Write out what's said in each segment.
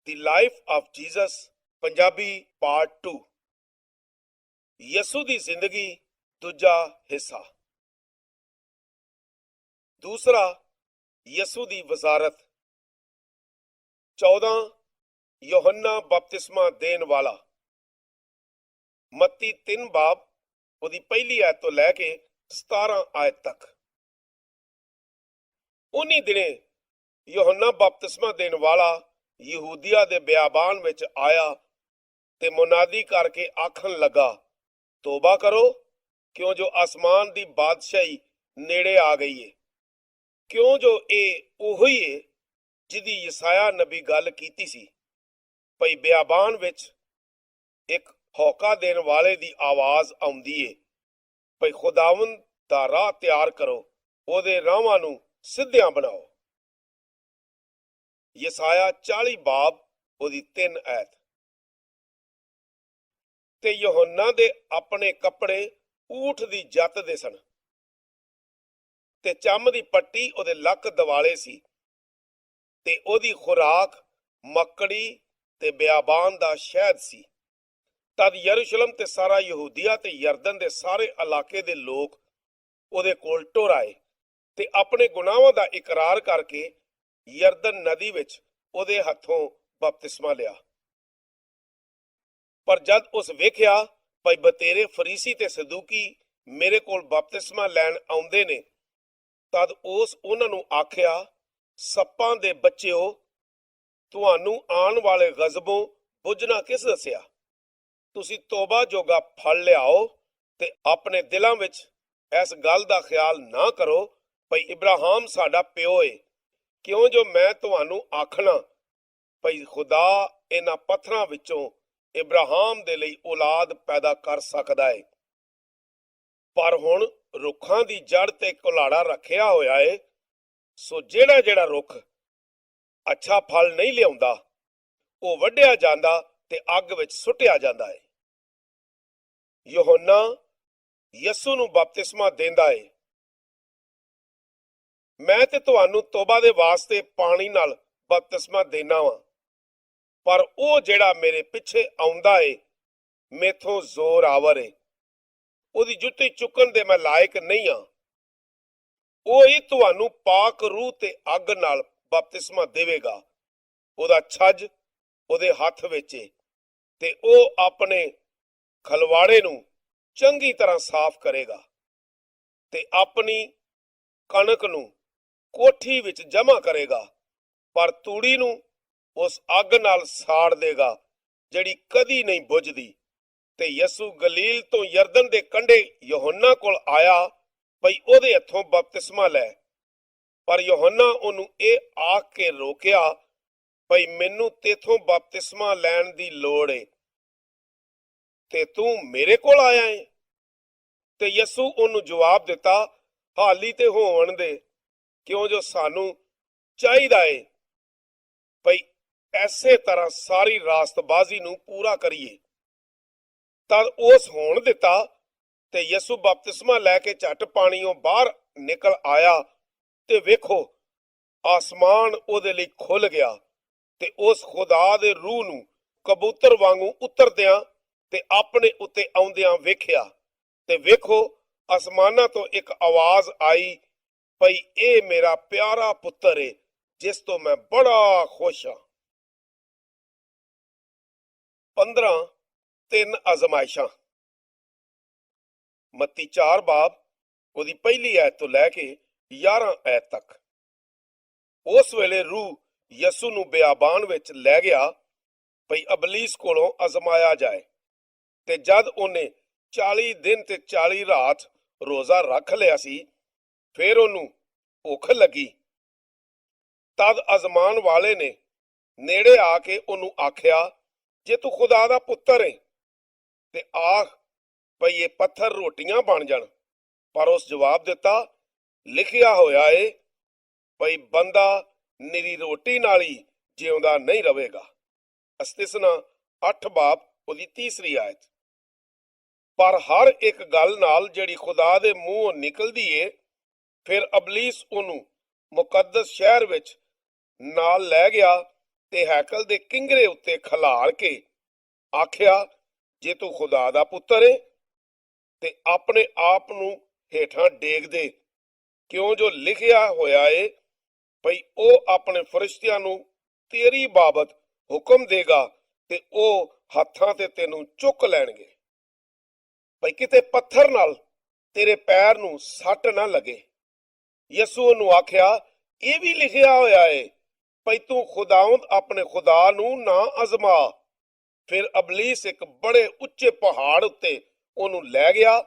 The Life of Jesus Punjabi part 2 ਯਿਸੂ ਦੀ ਜ਼ਿੰਦਗੀ ਦੂਜਾ ਹਿੱਸਾ। ਦੂਸਰਾ, ਯਿਸੂ ਦੀ ਵਜ਼ਾਰਤ। 14 ਯੋਹੰਨਾ ਬਪਤਿਸਮਾ ਦੇਣ ਵਾਲਾ। ਮੱਤੀ 3 ਬਾਬ ਉਹਦੀ ਪਹਿਲੀ ਆਇਤ ਤੋਂ ਲੈ ਕੇ 17 ਆਇਤ ਤੱਕ। ਉਨੀ ਦਿਨੇ ਯੋਹੰਨਾ ਬਪਤਿਸਮਾ ਦੇਣ ਵਾਲਾ ਯਹੂਦੀਆ ਦੇ ਬਿਆਬਾਨ ਵਿੱਚ ਆਇਆ ਤੇ ਮੁਨਾਦੀ ਕਰਕੇ ਆਖਣ ਲੱਗਾ, ਤੋਬਾ ਕਰੋ, ਕਿਉਂ ਜੋ ਅਸਮਾਨ ਦੀ ਬਾਦਸ਼ਾਹੀ ਨੇੜੇ ਆ ਗਈ ਏ। ਕਿਉਂ ਜੋ ਇਹ ਉਹੀ ਏ ਜਿਹਦੀ ਯਸਾਇਆ ਨਬੀ ਗੱਲ ਕੀਤੀ ਸੀ, ਭਈ ਬਿਆਬਾਨ ਵਿੱਚ ਇੱਕ ਹੌਕਾ ਦੇਣ ਵਾਲੇ ਦੀ ਆਵਾਜ਼ ਆਉਂਦੀ ਏ, ਭਈ ਖੁਦਾਵੰਦ ਦਾ ਰਾਹ ਤਿਆਰ ਕਰੋ, ਉਹਦੇ ਰਾਹਾਂ ਨੂੰ ਸਿੱਧਿਆਂ ਬਣਾਓ। ਯਸਾਇਆ 40 ਬਾਬ ਉਹਦੀ 3 ਆਇਤ। ਤੇ ਯਹੋਨਾ ਦੇ ਆਪਣੇ ਕੱਪੜੇ ਊਠ ਦੀ ਜੱਤ ਦੇ ਸਨ ਤੇ ਚੰਮ ਦੀ ਪੱਟੀ ਉਹਦੇ ਲੱਕ ਦਿਵਾਲੇ ਸੀ ਤੇ ਉਹਦੀ ਖੁਰਾਕ ਮੱਕੜੀ ਤੇ ਬਿਆਬਾਨ ਦਾ ਸ਼ਹਿਦ ਸੀ। ਤਦ ਯਰੂਸ਼ਲਮ ਤੇ ਸਾਰਾ ਯਹੂਦੀਆ ਤੇ ਯਰਦਨ ਦੇ ਸਾਰੇ ਇਲਾਕੇ ਦੇ ਲੋਕ ਉਹਦੇ ਕੋਲ ਟੁਰ ਆਏ ਤੇ ਆਪਣੇ ਗੁਨਾਹਾਂ ਦਾ ਇਕਰਾਰ ਕਰਕੇ ਯਰਦਨ ਨਦੀ ਵਿੱਚ ਉਹਦੇ ਹੱਥੋਂ ਬਪਤਿਸਮਾ ਲਿਆ। ਪਰ ਜਦ ਉਸ ਵੇਖਿਆ ਭਈ ਬਤੇਰੇ ਫਰੀਸੀ ਤੇ ਸਦੂਕੀ ਮੇਰੇ ਕੋਲ ਬਪਤਿਸਮਾ ਲੈਣ ਆਉਂਦੇ ਨੇ, ਤਦ ਉਸ ਉਹਨਾਂ ਨੂੰ ਆਖਿਆ, ਸੱਪਾਂ ਦੇ ਬੱਚਿਓ, ਤੁਹਾਨੂੰ ਆਉਣ ਵਾਲੇ ਗਜ਼ਬੋਂ ਬੁੱਝਣਾ ਕਿਸ ਦੱਸਿਆ? ਤੁਸੀਂ ਤੋਬਾ ਜੋਗਾ ਫਲ ਲਿਆਓ ਤੇ ਆਪਣੇ ਦਿਲਾਂ ਵਿੱਚ ਇਸ ਗੱਲ ਦਾ ਖਿਆਲ ਨਾ ਕਰੋ ਭਈ ਇਬਰਾਹਿਮ ਸਾਡਾ ਪਿਓ ਏ। ਕਿਉਂ ਜੋ ਮੈਂ ਤੁਹਾਨੂੰ ਆਖਣਾ ਭਈ ਖੁਦਾ ਇਹਨਾਂ ਪੱਥਰਾਂ ਵਿੱਚੋਂ ਇਬਰਾਹਿਮ ਦੇ ਲਈ ਔਲਾਦ ਪੈਦਾ ਕਰ ਸਕਦਾ ਏ। ਪਰ ਹੁਣ ਰੁੱਖਾਂ ਦੀ ਜੜ ਤੇ ਕੁਲਾੜਾ ਰੱਖਿਆ ਹੋਇਆ ਏ, ਸੋ ਜਿਹੜਾ ਰੁੱਖ ਅੱਛਾ ਫਲ ਨਹੀਂ ਲਿਆਉਂਦਾ ਉਹ ਵੱਢਿਆ ਜਾਂਦਾ ਤੇ ਅੱਗ ਵਿੱਚ ਸੁੱਟਿਆ ਜਾਂਦਾ ਏ। ਯਹੋਨਾ ਯਿਸੂ ਨੂੰ ਬਪਤਿਸਮਾ ਦਿੰਦਾ ਏ, ਮੈਂ ਤੇ ਤੁਹਾਨੂੰ ਤੋਬਾ ਦੇ ਵਾਸਤੇ ਪਾਣੀ ਨਾਲ ਬਪਤਿਸਮਾ ਦੇਣਾ ਵਾਂ, ਪਰ ਉਹ ਜਿਹੜਾ ਮੇਰੇ ਪਿੱਛੇ ਆਉਂਦਾ ਏ ਮੈਥੋਂ ਜ਼ੋਰ ਆਵਰ ਏ, ਉਹਦੀ ਜੁੱਤੀ ਚੁੱਕਣ ਦੇ ਮੈਂ ਲਾਇਕ ਨਹੀਂ ਆ। ਉਹ ਹੀ ਤੁਹਾਨੂੰ ਪਾਕ ਰੂਹ ਤੇ ਅੱਗ ਨਾਲ ਬਪਤਿਸਮਾ ਦੇਵੇਗਾ। ਉਹਦਾ ਛੱਜ ਉਹਦੇ ਹੱਥ ਵਿੱਚ ਏ ਤੇ ਉਹ ਆਪਣੇ ਖਲਵਾੜੇ ਨੂੰ ਚੰਗੀ ਤਰ੍ਹਾਂ ਸਾਫ਼ ਕਰੇਗਾ ਤੇ ਆਪਣੀ ਕਣਕ ਨੂੰ ਕੋਠੀ ਵਿੱਚ ਜਮ੍ਹਾਂ ਕਰੇਗਾ, ਪਰ ਤੂੜੀ ਨੂੰ ਉਸ ਅੱਗ ਨਾਲ ਸਾੜ ਦੇਗਾ ਜਿਹੜੀ ਕਦੀ ਨਹੀਂ ਬੁਝਦੀ। ਤੇ ਯਿਸੂ ਗਲੀਲ ਤੋਂ ਯਰਦਨ ਦੇ ਕੰਢੇ ਯਹੋਨਾ ਕੋਲ ਆਇਆ ਭਈ ਉਹਦੇ ਹੱਥੋਂ ਬਪਤਿਸਮਾ ਲੈ, ਪਰ ਯਹੋਨਾ ਉਹਨੂੰ ਇਹ ਆਖ ਕੇ ਰੋਕਿਆ ਭਈ ਮੈਨੂੰ ਤੇਥੋਂ ਬਪਤਿਸਮਾ ਲੈਣ ਦੀ ਲੋੜ ਏ ਤੇ ਤੂੰ ਮੇਰੇ ਕੋਲ ਆਇਆ ਏ। ਤੇ ਯਿਸੂ ਉਹਨੂੰ ਜਵਾਬ ਦਿੱਤਾ, ਹਾਲੀ ਤੇ ਹੋਣ ਦੇ, ਕਿਉਂ ਜੋ ਸਾਨੂੰ ਚਾਹੀਦਾ ਏ ਭਈ ਐਸੇ ਤਰ੍ਹਾਂ ਸਾਰੀ ਰਾਸਤਬਾਜ਼ੀ ਨੂੰ ਪੂਰਾ ਕਰੀਏ। ਤਦ ਉਸ ਹੋਣ ਦਿੱਤਾ ਤੇ ਯਿਸੂ ਬਪਤਿਸਮਾ ਲੈ ਕੇ ਝੱਟ ਪਾਣੀਓਂ ਬਾਹਰ ਨਿਕਲ ਆਇਆ ਤੇ ਵੇਖੋ ਆਸਮਾਨ ਉਹਦੇ ਲਈ ਖੁੱਲ ਗਿਆ ਤੇ ਉਸ ਖੁਦਾ ਦੇ ਰੂਹ ਨੂੰ ਕਬੂਤਰ ਵਾਂਗੂ ਉਤਰਦਿਆਂ ਤੇ ਆਪਣੇ ਉੱਤੇ ਆਉਂਦਿਆਂ ਵੇਖਿਆ। ਤੇ ਵੇਖੋ ਅਸਮਾਨਾਂ ਤੋਂ ਇੱਕ ਆਵਾਜ਼ ਆਈ, ਭਈ ਇਹ ਮੇਰਾ ਪਿਆਰਾ ਪੁੱਤਰ ਏ ਜਿਸ ਤੋਂ ਮੈਂ ਬੜਾ ਖੁਸ਼ ਹਾਂ। 15 3 ਅਜ਼ਮਾਇਸ਼ਾਂ। ਮੱਤੀ 4 ਬਾਬ ਉਹਦੀ ਪਹਿਲੀ ਆਇਤ ਤੋਂ ਲੈ ਕੇ 11 ਆਇਤ ਤੱਕ। ਉਸ ਵੇਲੇ ਰੂਹ ਯਿਸੂ ਨੂੰ ਬਿਆਬਾਨ ਵਿੱਚ ਲੈ ਗਿਆ ਭਈ ਅਬਲੀਸ ਕੋਲੋਂ ਅਜ਼ਮਾਇਆ ਜਾਏ। ਤੇ ਜਦ ਉਹਨੇ 40 ਦਿਨ ਤੇ 40 ਰਾਤ ਰੋਜ਼ਾ ਰੱਖ ਲਿਆ ਸੀ, ਫਿਰ ਉਹਨੂੰ ਭੁੱਖ ਲੱਗੀ। ਤਦ ਅਜ਼ਮਾਨ ਵਾਲੇ ਨੇ ਨੇੜੇ ਆ ਕੇ ਉਹਨੂੰ ਆਖਿਆ, ਜੇ ਤੂੰ ਖੁਦਾ ਦਾ ਪੁੱਤਰ ਏ ਤੇ ਆਖ ਭਈ ਇਹ ਪੱਥਰ ਰੋਟੀਆਂ ਬਣ ਜਾਣ। ਪਰ ਉਸ ਜਵਾਬ ਦਿੱਤਾ, ਲਿਖਿਆ ਹੋਇਆ ਏ ਭਈ ਬੰਦਾ ਨਿਰੀ ਰੋਟੀ ਨਾਲ ਹੀ ਜਿਉਂਦਾ ਨਹੀਂ ਰਹੇਗਾ। ਇਸਤਿਸਨਾ 8 ਬਾਬ ਉਹਦੀ 3 ਆਇਤ। ਪਰ ਹਰ ਇੱਕ ਗੱਲ ਨਾਲ ਜਿਹੜੀ ਖੁਦਾ ਦੇ ਮੂੰਹੋਂ ਨਿਕਲਦੀ ਏ, ਫਿਰ ਅਬਲੀਸ ਉਹਨੂੰ ਮੁਕੱਦਸ ਸ਼ਹਿਰ ਵਿੱਚ ਨਾਲ ਲੈ ਗਿਆ ਤੇ ਹੈਕਲ ਦੇ ਕਿੰਗਰੇ ਉੱਤੇ ਖਲਾਲ ਕੇ ਆਖਿਆ, ਜੇ ਤੂੰ ਖੁਦਾ ਦਾ ਪੁੱਤਰ ਏ ਤੇ ਆਪਣੇ ਆਪ ਨੂੰ ਹੇਠਾਂ ਡੇਗ ਦੇ, ਕਿਉਂ ਜੋ ਲਿਖਿਆ ਹੋਇਆ ਏ ਭਈ ਉਹ ਆਪਣੇ ਫਰਿਸ਼ਤਿਆਂ ਨੂੰ ਤੇਰੀ ਬਾਬਤ ਹੁਕਮ ਦੇਗਾ ਤੇ ਉਹ ਹੱਥਾਂ ਤੇ ਤੈਨੂੰ ਚੁੱਕ ਲੈਣਗੇ, ਭਈ ਕਿਤੇ ਪੱਥਰ ਨਾਲ ਤੇਰੇ ਪੈਰ ਨੂੰ ਸੱਟ ਨਾ ਲੱਗੇ। ਯਿਸੂ ਨੂੰ ਆਖਿਆ, ਇਹ ਵੀ ਲਿਖਿਆ ਹੋਇਆ ਏ ਭਈ ਤੂੰ ਖੁਦਾਵੰਦ ਆਪਣੇ ਖੁਦਾ ਨੂੰ ਨਾ ਅਜ਼ਮਾ। ਫਿਰ ਅਬਲੀਸ ਇੱਕ ਬੜੇ ਉੱਚੇ ਪਹਾੜ ਉੱਤੇ ਉਹਨੂੰ ਲੈ ਗਿਆ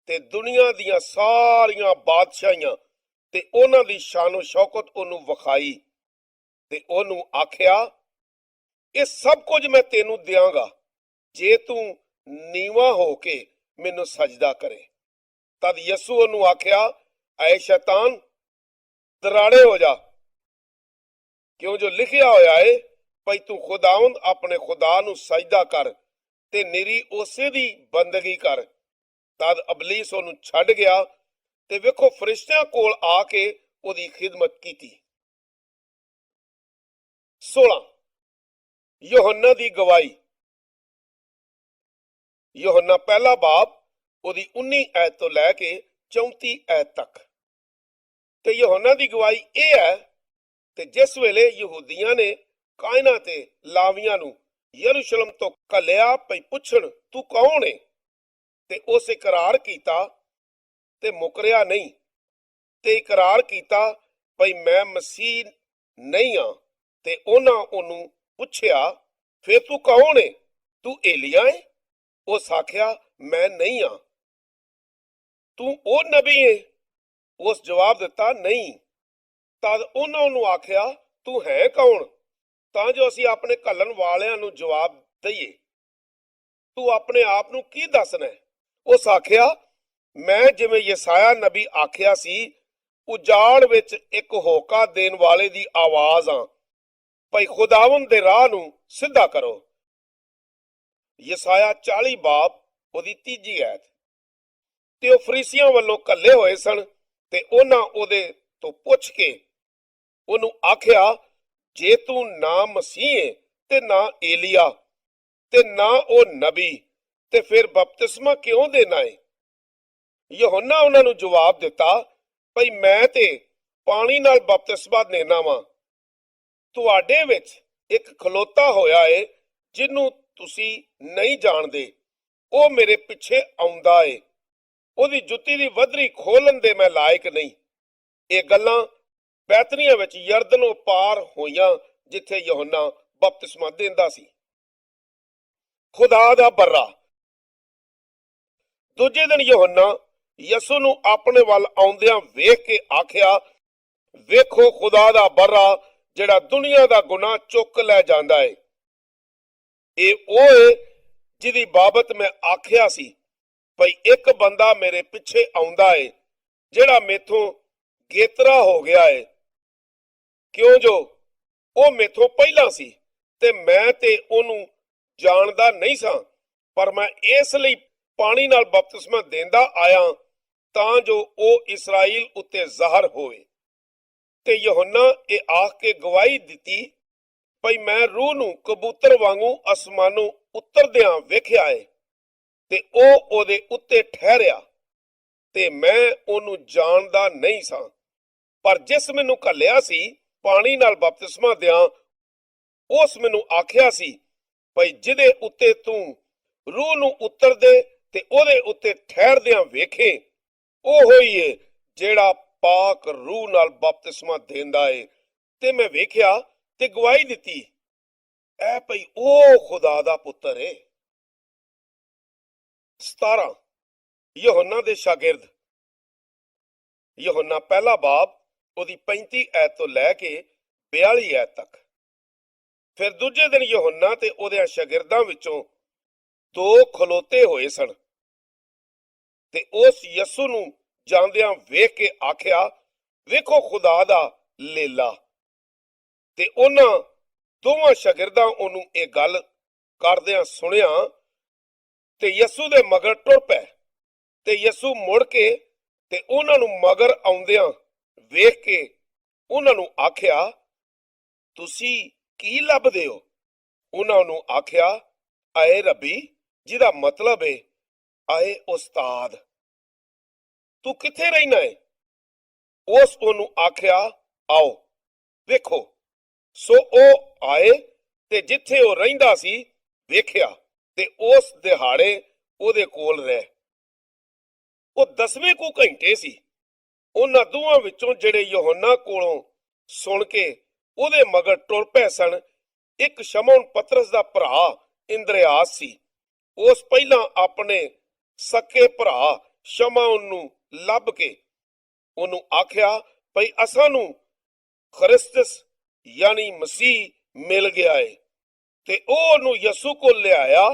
ਤੇ ਦੁਨੀਆ ਦੀਆਂ ਸਾਰੀਆਂ ਬਾਦਸ਼ਾਹੀਆਂ ਤੇ ਉਹਨਾਂ ਦੀ ਸ਼ਾਨੋ ਸ਼ੌਕਤ ਉਹਨੂੰ ਵਿਖਾਈ ਤੇ ਉਹਨੂੰ ਆਖਿਆ, ਇਹ ਸਭ ਕੁਝ ਮੈਂ ਤੈਨੂੰ ਦਿਆਂਗਾ ਜੇ ਤੂੰ ਨੀਵਾਂ ਹੋ ਕੇ ਮੈਨੂੰ ਸਜਦਾ ਕਰੇ। ਤਦ ਯਿਸੂ ਉਹਨੂੰ ਆਖਿਆ, ਐ ਸ਼ੈਤਾਨ, ਦਰਾੜੇ ਹੋ ਜਾ, ਕਿਉਂ ਜੋ ਲਿਖਿਆ ਹੋਇਆ ਏ ਭਈ ਤੂੰ ਖੁਦਾਵੰਦ ਆਪਣੇ ਖੁਦਾ ਨੂੰ ਸਜਦਾ ਕਰ ਤੇ ਨਿਰੀ ਉਸੇ ਦੀ ਬੰਦਗੀ ਕਰ। ਤਦ ਅਬਲੀਸ ਉਹਨੂੰ ਛੱਡ ਗਿਆ ਤੇ ਵੇਖੋ ਫਰਿਸ਼ਤਿਆਂ ਕੋਲ ਆ ਕੇ ਉਹਦੀ ਖਿਦਮਤ ਕੀਤੀ। 16 ਯਹੋਨਾ ਦੀ ਗਵਾਹੀ। ਯਹੋਨਾ ਪਹਿਲਾ ਬਾਬ ਉਹਦੀ 19 ਐਤ ਤੋਂ ਲੈ ਕੇ 34 ਐਤ ਤੱਕ। ਤੇ ਯਹੋਨਾ ਦੀ ਗਵਾਹੀ ਇਹ ਹੈ ਤੇ ਜਿਸ ਵੇਲੇ ਯਹੂਦੀਆਂ ਨੇ ਕਾਇਨਾ ਤੇ ਲਾਵੀਆਂ ਨੂੰ ਯਰੂਸ਼ਲਮ ਤੋਂ ਘੱਲਿਆ ਪਈ ਪੁੱਛਣ, ਤੂੰ ਕੌਣ ਏ? ਤੇ ਉਸ ਇਕਰਾਰ ਕੀਤਾ ਤੇ ਮੁਕਰਿਆ ਨਹੀਂ, ਤੇ ਇਕਰਾਰ ਕੀਤਾ ਭਈ ਮੈਂ ਮਸੀਹ ਨਹੀਂ ਆ। ਤੇ ਉਹਨਾਂ ਉਹਨੂੰ ਪੁੱਛਿਆ, ਫਿਰ ਤੂੰ ਕੌਣ ਏ? ਤੂੰ ਏਲੀਆ ਏ? ਉਸ ਆਖਿਆ, ਮੈਂ ਨਹੀਂ ਆ। ਤੂੰ ਉਹ ਨਬੀ ਏ? ਉਸ ਜਵਾਬ ਦਿੱਤਾ, ਨਹੀਂ। ਤਦ ਉਹਨਾਂ ਨੂੰ ਆਖਿਆ, ਤੂੰ ਹੈ ਕੌਣ, ਤਾਂ ਜੋ ਅਸੀਂ ਆਪਣੇ ਘੱਲਣ ਵਾਲਿਆਂ ਨੂੰ ਜਵਾਬ ਦਈਏ। ਤੂੰ ਆਪਣੇ ਆਪ ਨੂੰ ਕੀ ਦੱਸਣਾ? ਉਸ ਆਖਿਆ, ਮੈਂ ਜਿਵੇਂ ਯਸਾਇਆ ਨਬੀ ਆਖਿਆ ਸੀ, ਉਜਾੜ ਵਿੱਚ ਇੱਕ ਹੋਕਾ ਦੇਣ ਵਾਲੇ ਦੀ ਆਵਾਜ਼ ਆ, ਭਈ ਖੁਦਾਵੰਦ ਦੇ ਰਾਹ ਨੂੰ ਸਿੱਧਾ ਕਰੋ। ਯਸਾਇਆ 40 ਬਾਬ ਉਹਦੀ 3 ਐਤ। ਤੇ ਉਹ ਫਰੀਸੀਆਂ ਵੱਲੋਂ ਘੱਲੇ ਹੋਏ ਸਨ ਤੇ ਉਹਨਾਂ ਉਹਦੇ ਤੋਂ ਪੁੱਛ ਕੇ ਉਹਨੂੰ ਆਖਿਆ, ਜੇ ਤੂੰ ਨਾ ਮਸੀਹ ਏ ਤੇ ਨਾ ਏਲੀਆ ਤੇ ਨਾ ਉਹ ਨਬੀ, ਤੇ ਫਿਰ ਬਪਤਿਸਮਾ ਕਿਉਂ ਦੇਣਾ ਏ? ਯਹੋਨਾ ਉਹਨਾਂ ਨੂੰ ਜਵਾਬ ਦਿੱਤਾ, ਭਈ ਮੈਂ ਤੇ ਪਾਣੀ ਨਾਲ ਬਪਤਿਸਮਾ ਦੇਣਾ ਵਾਂ, ਤੁਹਾਡੇ ਵਿੱਚ ਇੱਕ ਖਲੋਤਾ ਹੋਇਆ ਏ ਜਿਹਨੂੰ ਤੁਸੀਂ ਨਹੀਂ ਜਾਣਦੇ, ਉਹ ਮੇਰੇ ਪਿੱਛੇ ਆਉਂਦਾ ਏ, ਉਹਦੀ ਜੁੱਤੀ ਦੀ ਵਧਰੀ ਖੋਲਣ ਦੇ ਮੈਂ ਲਾਇਕ ਨਹੀਂ। ਇਹ ਗੱਲਾਂ ਬੈਤਨੀਆ ਵਿੱਚ ਯਰਦਨੋਂ ਪਾਰ ਹੋਈਆਂ ਜਿੱਥੇ ਯਹੋਨਾ ਬਪਤਿਸਮਾ ਦਿੰਦਾ ਸੀ। ਖੁਦਾ ਦਾ ਬਰਰਾ। ਦੂਜੇ ਦਿਨ ਯਹੋਨਾ ਯਿਸੂ ਨੂੰ ਆਪਣੇ ਵੱਲ ਆਉਂਦਿਆਂ ਵੇਖ ਕੇ ਆਖਿਆ, ਵੇਖੋ ਖੁਦਾ ਦਾ ਬਰਰਾ ਜਿਹੜਾ ਦੁਨੀਆ ਦਾ ਗੁਨਾਹ ਚੁੱਕ ਲੈ ਜਾਂਦਾ ਏ। ਇਹ ਉਹ ਏ ਜਿਹਦੀ ਬਾਬਤ ਮੈਂ ਆਖਿਆ ਸੀ, ਭਈ ਇੱਕ ਬੰਦਾ ਮੇਰੇ ਪਿੱਛੇ ਆਉਂਦਾ ਏ ਜਿਹੜਾ ਮੇਥੋਂ ਗੇਤਰਾ ਹੋ ਗਿਆ ਏ, ਕਿਉਂ ਜੋ ਉਹ ਮੇਥੋਂ ਪਹਿਲਾਂ ਸੀ ਤੇ ਮੈਂ ਤੇ ਉਹਨੂੰ ਜਾਣਦਾ ਨਹੀਂ ਸਾਂ, ਪਰ ਮੈਂ ਇਸ ਲਈ ਪਾਣੀ ਨਾਲ ਬਪਤਿਸਮਾ ਦਿੰਦਾ ਆਇਆ ਤਾਂ ਜੋ ਉਹ ਇਸਰਾਈਲ ਉੱਤੇ ਜ਼ਾਹਰ ਹੋਵੇ। ਤੇ ਯਹੋਨਾ ਇਹ ਆਖ ਕੇ ਗਵਾਹੀ ਦਿੱਤੀ, ਭਈ ਮੈਂ ਰੂਹ ਨੂੰ ਕਬੂਤਰ ਵਾਂਗੂ ਅਸਮਾਨੋਂ ਉਤਰਦਿਆਂ ਵੇਖਿਆ ਏ ਤੇ ਉਹ ਉਹਦੇ ਉੱਤੇ ਠਹਿਰਿਆ ਤੇ ਮੈਂ ਉਹਨੂੰ ਜਾਣਦਾ ਨਹੀਂ ਸਾਂ। ਪਰ ਜਿਸ ਮੈਨੂੰ ਘੱਲਿਆ ਸੀ ਪਾਣੀ ਨਾਲ ਬਪਤਿਸਮਾ ਦਿਆਂ, ਉਸ ਮੈਨੂੰ ਆਖਿਆ ਸੀ, ਭਈ ਜਿਹਦੇ ਉੱਤੇ ਤੂੰ ਰੂਹ ਨੂੰ ਉਤਰਦੇ ਤੇ ਉਹਦੇ ਉੱਤੇ ਠਹਿਰਦਿਆਂ ਵੇਖੇ, ਉਹ ਹੀ ਏ ਜਿਹੜਾ ਪਾਕ ਰੂਹ ਨਾਲ ਬਪਤਿਸਮਾ ਦਿੰਦਾ ਏ। ਤੇ ਮੈਂ ਵੇਖਿਆ ਤੇ ਗਵਾਹੀ ਦਿੱਤੀ, ਐ ਭਈ ਉਹ ਖੁਦਾ ਦਾ ਪੁੱਤਰ ਏ। 17 ਯਹੋਨਾ ਦੇ ਸ਼ਾਗਿਰਦ। ਯਹੋਨਾ ਪਹਿਲਾ ਬਾਬ ਉਹਦੀ 35 ਐਤ ਤੋਂ ਲੈ ਕੇ 42 ਐਤ ਤੱਕ। ਫਿਰ ਦੂਜੇ ਦਿਨ ਯਹੋਨਾ ਤੇ ਉਹਦੇ ਸ਼ਾਗਿਰਦਾਂ ਵਿੱਚੋਂ 2 ਖਲੋਤੇ ਹੋਏ ਸਨ ਤੇ ਉਸ ਯਿਸੂ ਨੂੰ ਜਾਂਦਿਆਂ ਵੇਖ ਕੇ ਆਖਿਆ, ਵੇਖੋ ਖੁਦਾ ਦਾ ਲੇਲਾ। ਤੇ ਉਹਨਾਂ ਦੋਵਾਂ ਸ਼ਾਗਿਰਦਾਂ ਉਹਨੂੰ ਇਹ ਗੱਲ ਕਰਦਿਆਂ ਸੁਣਿਆ ਤੇ ਯਿਸੂ ਦੇ ਮਗਰ ਟੁਰ ਪਏ। ਤੇ ਯਿਸੂ ਮੁੜ ਕੇ ਤੇ ਉਹਨਾਂ ਨੂੰ ਮਗਰ ਆਉਂਦਿਆਂ ਵੇਖ ਕੇ ਉਹਨਾਂ ਨੂੰ ਆਖਿਆ, ਤੁਸੀਂ ਕੀ ਲੱਭਦੇ ਹੋ? ਉਹਨਾਂ ਨੂੰ ਆਖਿਆ, ਆਏ ਰੱਬੀ, ਜਿਹਦਾ ਮਤਲਬ ਏ ਆਏ ਉਸਤਾਦ, ਤੂੰ ਕਿੱਥੇ ਰਹਿਣਾ ਏ? ਉਸ ਉਹਨੂੰ ਆਖਿਆ, ਆਓ ਵੇਖੋ। ਸੋ ਉਹ ਆਏ ਤੇ ਜਿੱਥੇ ਉਹ ਰਹਿੰਦਾ ਸੀ ਵੇਖਿਆ ਤੇ ਉਸ ਦਿਹਾੜੇ ਉਹਦੇ ਕੋਲ ਰਹਿ। ਉਹ 10ਵੇਂ ਕੁ ਘੰਟੇ ਸੀ। ਉਹਨਾਂ ਦੋਵਾਂ ਵਿੱਚੋਂ ਜਿਹੜੇ ਯਹੋਨਾ ਕੋਲੋਂ ਸੁਣ ਕੇ ਉਹਦੇ ਮਗਰ ਟੁਰ ਪਏ ਸਨ, ਇੱਕ ਸ਼ਮੌਨ ਪਤਰਸ ਦਾ ਭਰਾ ਇੰਦਰਿਆਸ ਸੀ। ਉਸ ਪਹਿਲਾਂ ਆਪਣੇ ਸਕੇ ਭਰਾ ਸ਼ਮੌਨ ਨੂੰ ਲੱਭ ਕੇ ਉਹਨੂੰ ਆਖਿਆ, ਭਈ ਅਸਾਂ ਨੂੰ ਖਰਿਸਤਸ ਯਾਨੀ ਮਸੀਹ ਮਿਲ ਗਿਆ ਏ, ਤੇ ਉਹ ਉਹਨੂੰ ਯਸੂ ਕੋਲ ਲਿਆਇਆ।